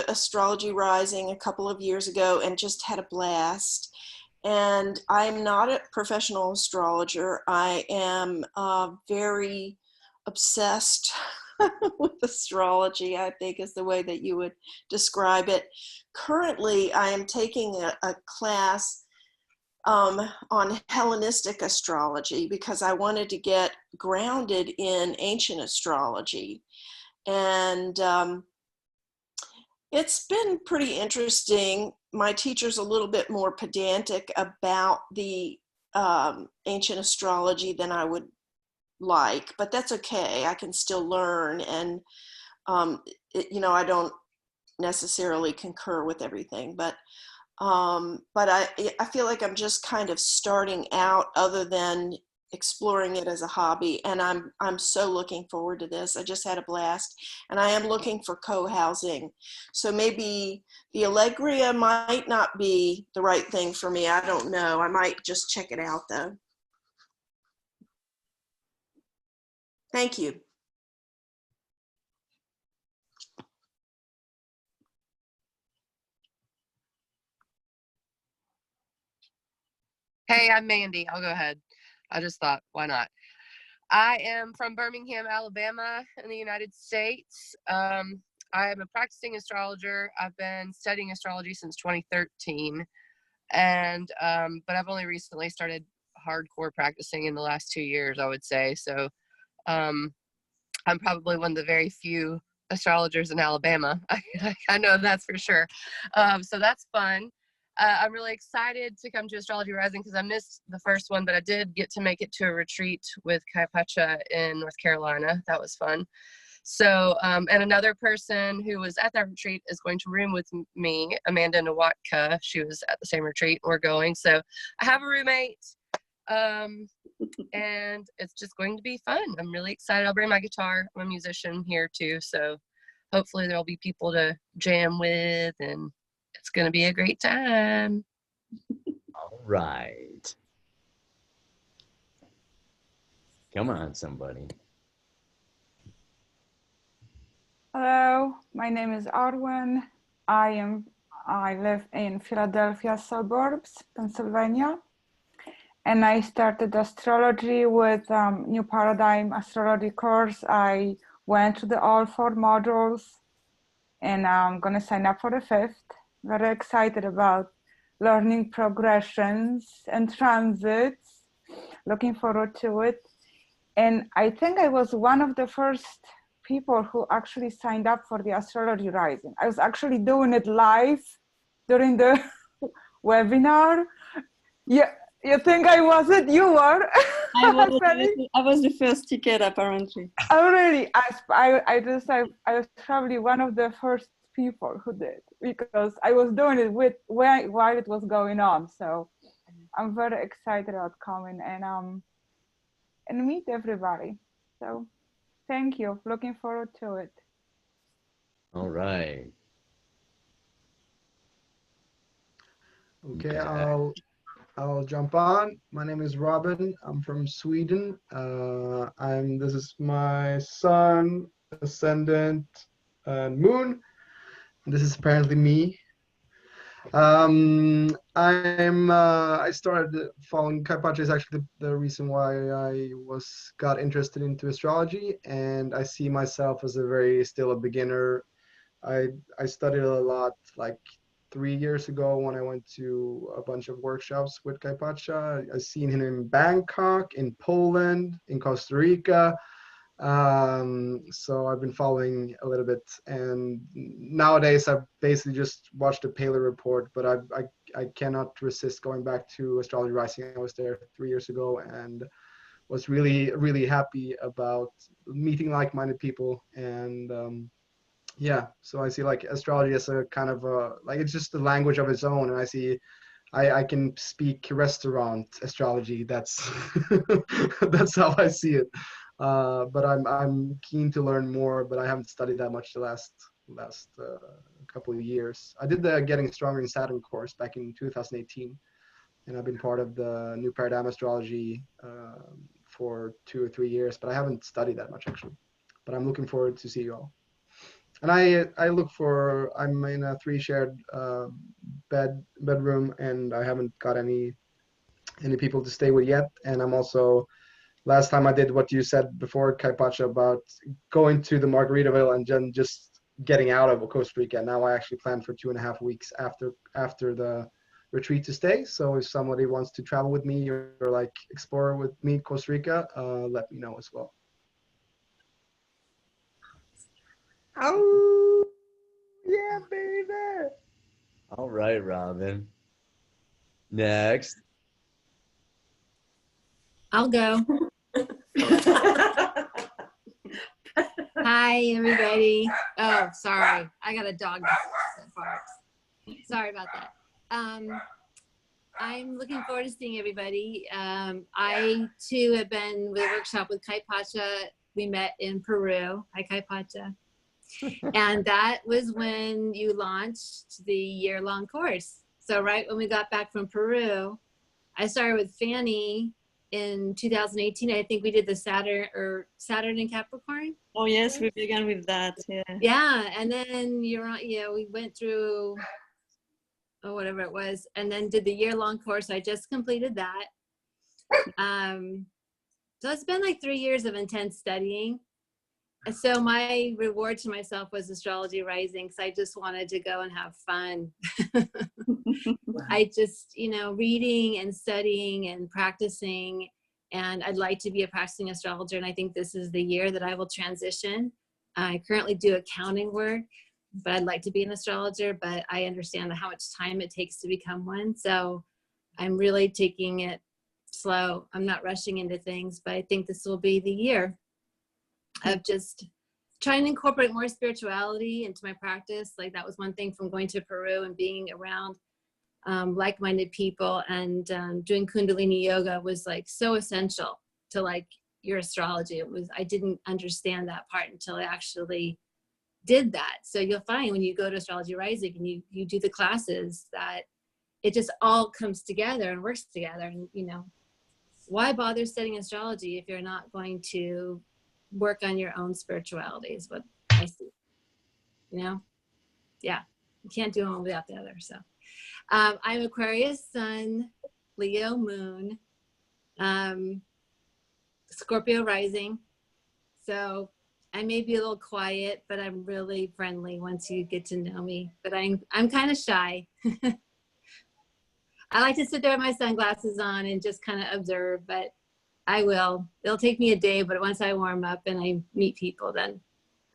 Astrology Rising a couple of years ago and just had a blast. And I'm not a professional astrologer. I am very obsessed with astrology, I think is the way that you would describe it. Currently, I am taking a class on Hellenistic astrology because I wanted to get grounded in ancient astrology. And it's been pretty interesting. My teacher's a little bit more pedantic about the ancient astrology than I would like, but that's okay. I can still learn. And, I don't necessarily concur with everything, but I feel like I'm just kind of starting out other than exploring it as a hobby. And I'm so looking forward to this. I just had a blast, and I am looking for co-housing. So maybe the Allegria might not be the right thing for me. I don't know. I might just check it out though. Thank you. Hey, I'm Mandy. I'll go ahead. I just thought, why not? I am from Birmingham, Alabama, in the United States. I am a practicing astrologer. I've been studying astrology since 2013, and but I've only recently started hardcore practicing in the last 2 years, I would say. So I'm probably one of the very few astrologers in Alabama. I know that's for sure. So that's fun. I'm really excited to come to Astrology Rising because I missed the first one, but I did get to make it to a retreat with Kaypacha in North Carolina. That was fun. So, and another person who was at that retreat is going to room with me, Amanda Nawatka. She was at the same retreat. We're going. So I have a roommate, and it's just going to be fun. I'm really excited. I'll bring my guitar. I'm a musician here too. So hopefully there'll be people to jam with, and it's going to be a great time. All right. Come on, somebody. Hello, my name is Arwen. I live in Philadelphia suburbs, Pennsylvania. And I started astrology with New Paradigm Astrology course. I went through all 4 modules, and I'm gonna sign up for the 5th. Very excited about learning progressions and transits. Looking forward to it. And I think I was one of the first people who actually signed up for the Astrology Rising. I was actually doing it live during the webinar. Yeah, you think I wasn't? You were. I was the first ticket, apparently. Oh, really? I was probably one of the first people who did, because I was doing it while it was going on. So I'm very excited about coming and meet everybody. So thank you. Looking forward to it. All right. Okay, I'll jump on. My name is Robin. I'm from Sweden. This is my sun, ascendant, and moon. This is apparently me. I started following Kaypacha is actually the reason why I got interested into astrology, and I see myself as still a beginner. I studied a lot like 3 years ago when I went to a bunch of workshops with Kaypacha. I seen him in Bangkok, in Poland, in Costa Rica. So I've been following a little bit, and nowadays I've basically just watched the Paley report, but I cannot resist going back to Astrology Rising. I was there 3 years ago and was really, really happy about meeting like-minded people. And yeah, so I see like astrology as a kind of like it's just a language of its own, and I can speak restaurant astrology. That's that's how I see it. But I'm keen to learn more, but I haven't studied that much the last couple of years. I did the Getting Stronger in Saturn course back in 2018, and I've been part of the New Paradigm Astrology for 2 or 3 years, but I haven't studied that much actually. But I'm looking forward to see you all. And I look for, I'm in a 3 shared bedroom, and I haven't got any people to stay with yet. And I'm also, last time I did what you said before, Kaypacha, about going to the Margaritaville and then just getting out of Costa Rica. Now I actually plan for 2.5 weeks after the retreat to stay. So if somebody wants to travel with me or like explore with me Costa Rica, let me know as well. Oh, yeah, baby. All right, Robin. Next. I'll go. Hi, everybody. Oh, sorry. I got a dog that barks. Sorry about that. I'm looking forward to seeing everybody. I, too, have been with a workshop with Kaypacha. We met in Peru. Hi, Kaypacha. And that was when you launched the year-long course. So right when we got back from Peru, I started with Fanny in 2018. I think we did the Saturn in Capricorn. Oh yes, we began with that. Yeah. Yeah, and then we went through whatever it was, and then did the year-long course. I just completed that. So it's been like 3 years of intense studying. And so my reward to myself was Astrology Rising, because I just wanted to go and have fun. I just, reading and studying and practicing, and I'd like to be a practicing astrologer. And I think this is the year that I will transition. I currently do accounting work, but I'd like to be an astrologer, but I understand how much time it takes to become one. So I'm really taking it slow. I'm not rushing into things, but I think this will be the year of just trying to incorporate more spirituality into my practice. Like that was one thing from going to Peru and being around like-minded people, and doing Kundalini yoga was like so essential to like your astrology. I didn't understand that part until I actually did that. So you'll find when you go to Astrology Rising and you do the classes that it just all comes together and works together. And why bother studying astrology if you're not going to work on your own spirituality, is what I see. Yeah, you can't do one without the other. So I'm Aquarius Sun, Leo Moon, Scorpio rising. So I may be a little quiet, but I'm really friendly once you get to know me. But I'm kind of shy. I like to sit there with my sunglasses on and just kind of observe, but I will. It'll take me a day, but once I warm up and I meet people, then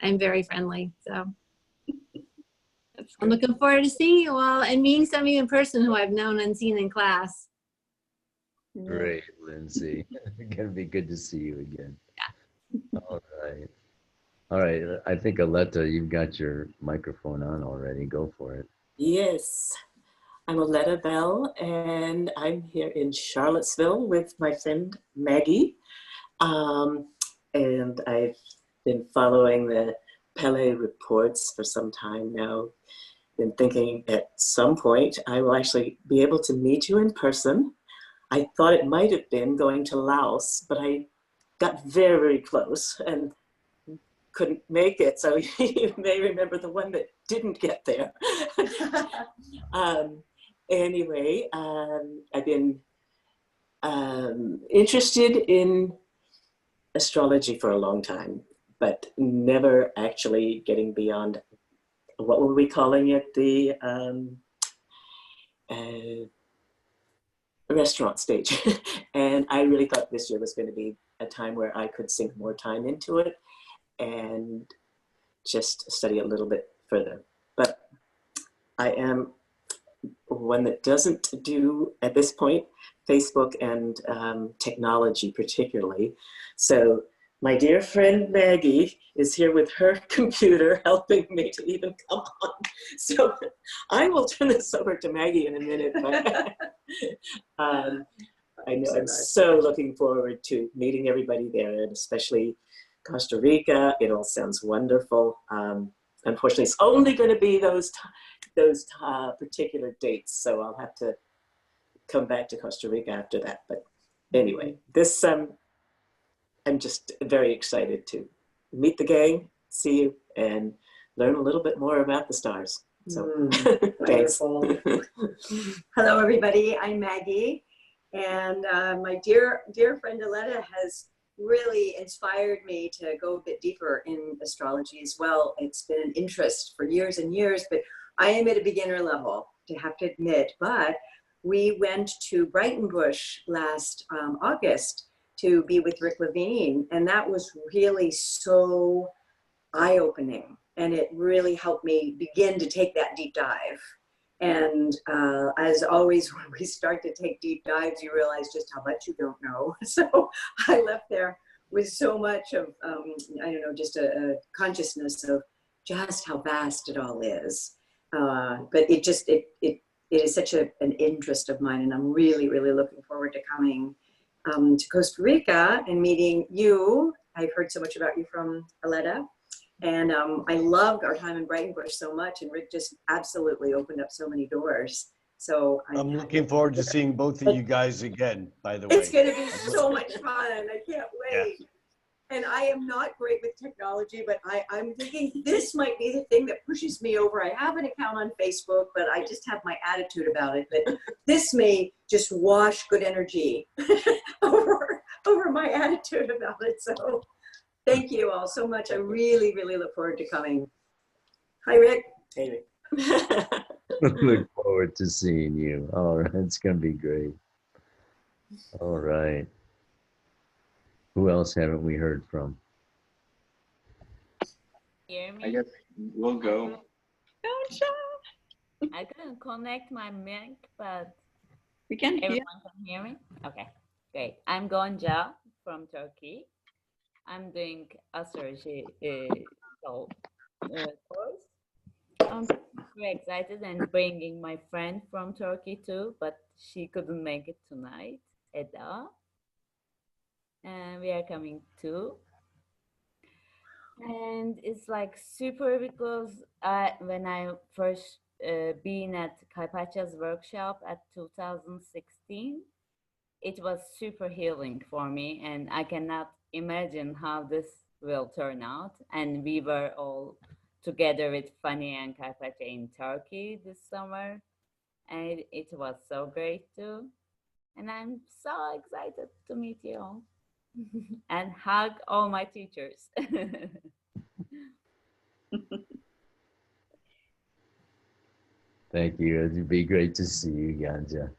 I'm very friendly. So I'm looking forward to seeing you all and meeting some of you in person who I've known and seen in class. Great, Lindsay. It's gonna be good to see you again. Yeah. All right. I think Aletta, you've got your microphone on already. Go for it. Yes. I'm Aletta Bell, and I'm here in Charlottesville with my friend Maggie. And I've been following the Pele reports for some time now. Been thinking at some point I will actually be able to meet you in person. I thought it might have been going to Laos, but I got very, very close and couldn't make it. So you may remember the one that didn't get there. Anyway, I've been interested in astrology for a long time, but never actually getting beyond, what were we calling it? The restaurant stage. And I really thought this year was going to be a time where I could sink more time into it and just study a little bit further. But I am one that doesn't do, at this point, Facebook and technology particularly. So my dear friend Maggie is here with her computer helping me to even come on. So I will turn this over to Maggie in a minute. But I know I'm so looking forward to meeting everybody there, and especially Costa Rica. It all sounds wonderful. Unfortunately, it's only going to be those particular dates, so I'll have to come back to Costa Rica after that. But anyway, this I'm just very excited to meet the gang, see you, and learn a little bit more about the stars. So thanks. Wonderful. Hello, everybody. I'm Maggie. And my dear friend Aletta has really inspired me to go a bit deeper in astrology as well. It's been an interest for years and years, but I am at a beginner level, to have to admit. But we went to Brighton Bush last August to be with Rick Levine, and that was really so eye-opening, and it really helped me begin to take that deep dive. And as always, when we start to take deep dives, you realize just how much you don't know. So I left there with so much of, I don't know, just a consciousness of just how vast it all is. But it is such an interest of mine, and I'm really, really looking forward to coming to Costa Rica and meeting you. I've heard so much about you from Aletta. And I loved our time in Brighton Bush so much, and Rick just absolutely opened up so many doors. So I'm looking forward to seeing both of you guys again, by the way. It's going to be so much fun. I can't wait. Yeah. And I am not great with technology, but I'm thinking this might be the thing that pushes me over. I have an account on Facebook, but I just have my attitude about it. But this may just wash good energy over my attitude about it. So thank you all so much. I really, really look forward to coming. Hi, Rick. Hey, Rick. Look forward to seeing you. All right, it's going to be great. All right. Who else haven't we heard from? Hear me? I guess we'll go. I couldn't connect my mic, but we can hear. Everyone can hear me? Okay, great. I'm Gonca from Turkey. I'm doing astrology course. I'm very excited and bringing my friend from Turkey too, but she couldn't make it tonight, Eda. And we are coming too. And it's like super because when I first been at Kaypacha's workshop at 2016, it was super healing for me, and I cannot imagine how this will turn out. And we were all together with Fanny and Kaypacha in Turkey this summer, and it was so great too. And I'm so excited to meet you all and hug all my teachers. Thank you. It'd be great to see you, Ganja.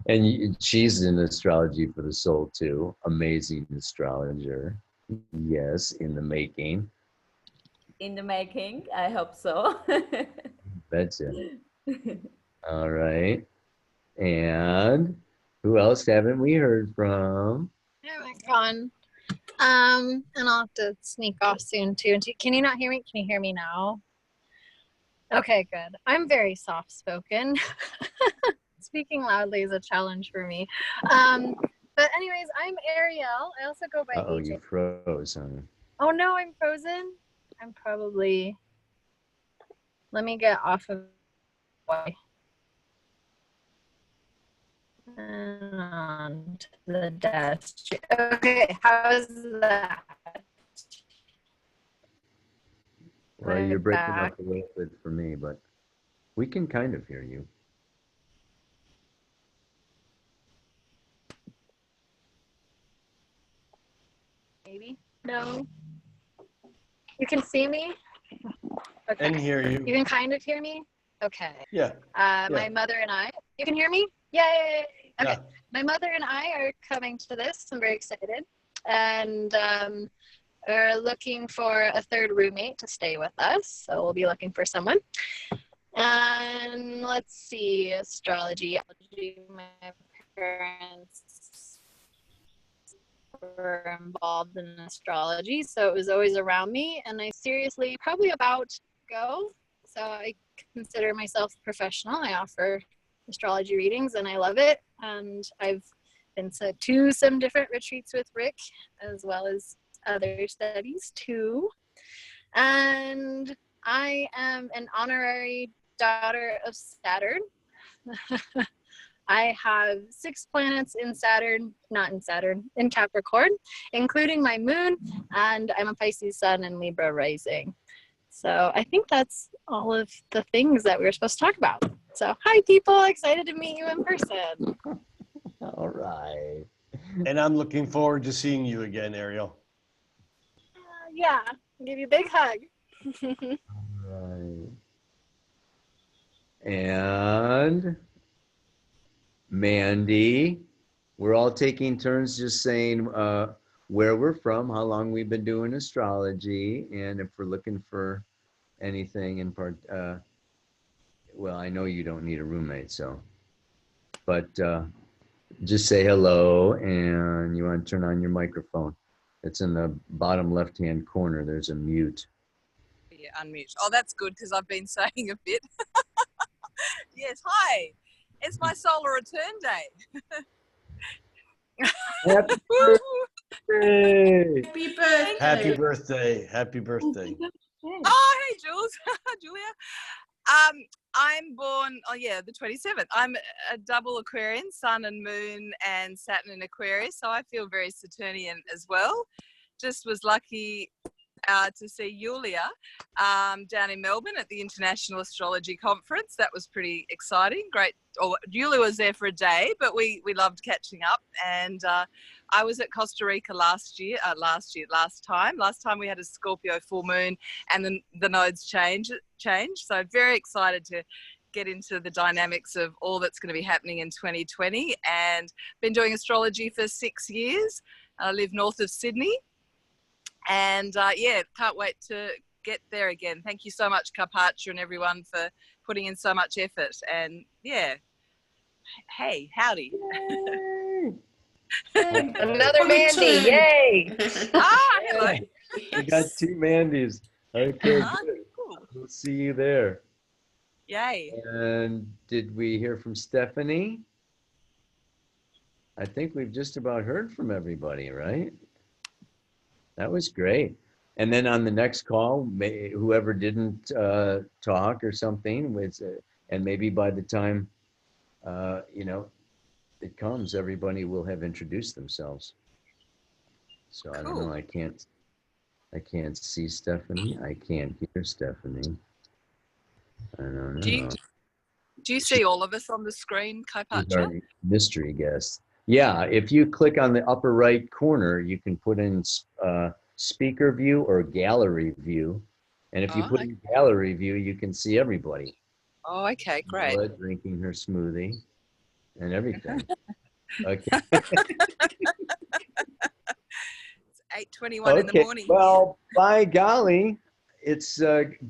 And she's in astrology for the soul too. Amazing astrologer. Yes, in the making. In the making, I hope so. Betcha. All right. And who else haven't we heard from? Oh my God. And I'll have to sneak off soon too. Can you not hear me? Can you hear me now? Okay, good. I'm very soft-spoken. Speaking loudly is a challenge for me. But anyways, I'm Ariel. I also go by Uh-oh, AJ. you froze, honey. Oh no, I'm frozen. I'm probably, let me get off of and on to the desk. Okay, how's that? Well, you're breaking back. up a little bit for me, but we can kind of hear you. Maybe? No. You can see me? Okay. And hear you. You can kind of hear me? Okay. Yeah. My mother and I, you can hear me? Yay! Okay. Yeah. My mother and I are coming to this. I'm very excited. And we're looking for a third roommate to stay with us. So we'll be looking for someone. And let's see, astrology. My parents were involved in astrology, so it was always around me, and I seriously probably about to go. So I consider myself professional. I offer astrology readings and I love it. And I've been to some different retreats with Rick as well as other studies too. And I am an honorary daughter of Saturn. I have 6 planets in Saturn, in Capricorn, including my moon, and I'm a Pisces sun and Libra rising. So I think that's all of the things that we were supposed to talk about. So hi, people. Excited to meet you in person. All right. And I'm looking forward to seeing you again, Ariel. Yeah, I'll give you a big hug. Right. And Mandy, we're all taking turns just saying where we're from, how long we've been doing astrology, and if we're looking for anything in part. Well, I know you don't need a roommate, so, but just say hello, and you want to turn on your microphone. It's in the bottom left-hand corner. There's a mute. Yeah, unmute. Oh, that's good because I've been saying a bit. Yes, hi. It's my solar return day. Happy birthday! Happy birthday! Happy birthday! Happy birthday! Oh, hey, Jules, Julia. I'm born. Oh, yeah, the 27th. I'm a double Aquarian, Sun and Moon, and Saturn in Aquarius. So I feel very Saturnian as well. Just was lucky to see Julija down in Melbourne at the International Astrology Conference. That was pretty exciting. Great. Julija was there for a day, but we loved catching up. And I was at Costa Rica last time. Last time we had a Scorpio full moon, and then the nodes changed. So very excited to get into the dynamics of all that's going to be happening in 2020. And been doing astrology for 6 years. I live north of Sydney. And yeah, can't wait to get there again. Thank you so much, Kaypacha, and everyone for putting in so much effort. And yeah, hey, howdy. Another Mandy, yay! Hello. We got 2 Mandys. Okay, Ah, good. cool. We'll see you there. Yay. And did we hear from Stephanie? I think we've just about heard from everybody, right? That was great. And then on the next call, whoever didn't talk or something, and maybe by the time it comes, everybody will have introduced themselves. So I don't know. I can't see Stephanie. I can't hear Stephanie. I don't know. Do you see all of us on the screen, She's Kaypacha? our mystery guest. Yeah, if you click on the upper right corner, you can put in speaker view or gallery view. And if you put in gallery view, you can see everybody. Oh, okay, great. Bella drinking her smoothie and everything. Okay. It's 8:21 in the morning. Well, by golly, it's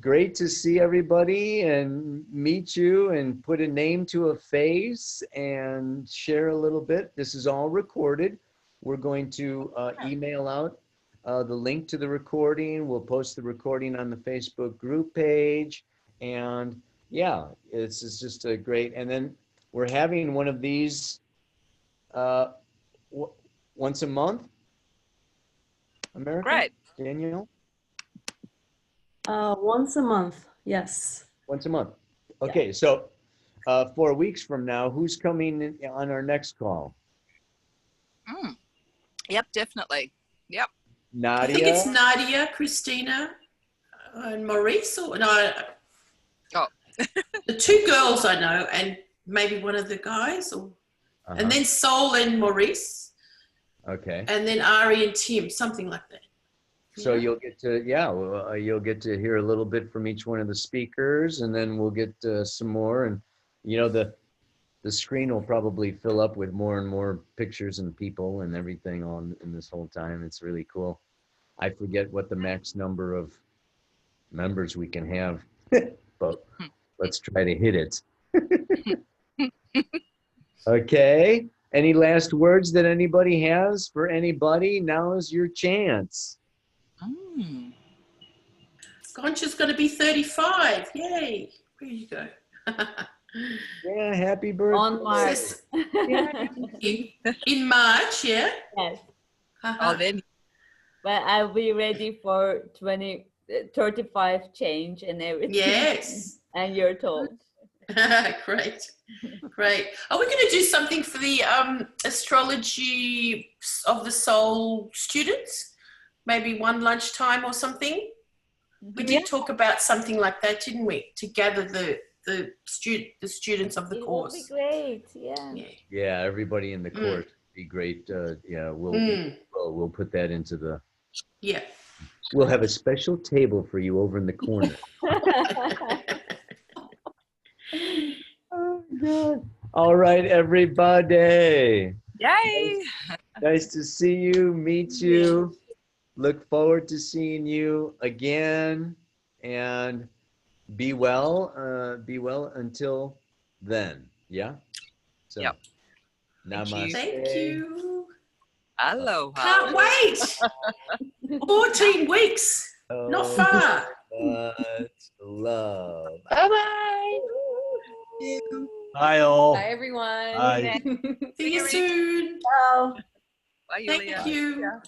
great to see everybody and meet you and put a name to a face and share a little bit. This is all recorded. We're going to email out the link to the recording. We'll post the recording on the Facebook group page. And yeah, it's just a great. And then we're having one of these once a month. America? Great. Danielle? Once a month, yes. Once a month. Okay, yeah. So 4 weeks from now, who's coming on our next call? Yep, definitely. Yep. Nadia? I think it's Nadia, Christina, and Maurice. Or no, the 2 girls I know, and maybe one of the guys, and then Sol and Maurice. Okay. And then Ari and Tim, something like that. So you'll get to, you'll get to hear a little bit from each one of the speakers, and then we'll get some more. And the screen will probably fill up with more and more pictures and people and everything in this whole time. It's really cool. I forget what the max number of members we can have, but let's try to hit it. Okay. Any last words that anybody has for anybody? Now is your chance. Concha's going to be 35. Yay. Where you go? Yeah, happy birthday. On March. In March, yeah? Yes. Oh, then. But I'll be ready for 35 change and everything. Yes. And you're told. Great. Are we going to do something for the astrology of the soul students? Maybe one lunchtime or something? We did talk about something like that, didn't we? To gather the students of the It course. would be great. Yeah. Yeah, everybody in the course would be great. Yeah, we'll put that into the. Yeah. We'll have a special table for you over in the corner. Oh, God. All right, everybody. Yay! Nice to see you, meet you. Look forward to seeing you again, and be well. Be well until then. Yeah. So, yep. namaste. Thank you. Aloha. Can't wait. 14 weeks. Not far. Much love. Bye-bye. Bye, all. Bye, everyone. Bye. See you soon. Bye, Thank Julia. you. Yeah.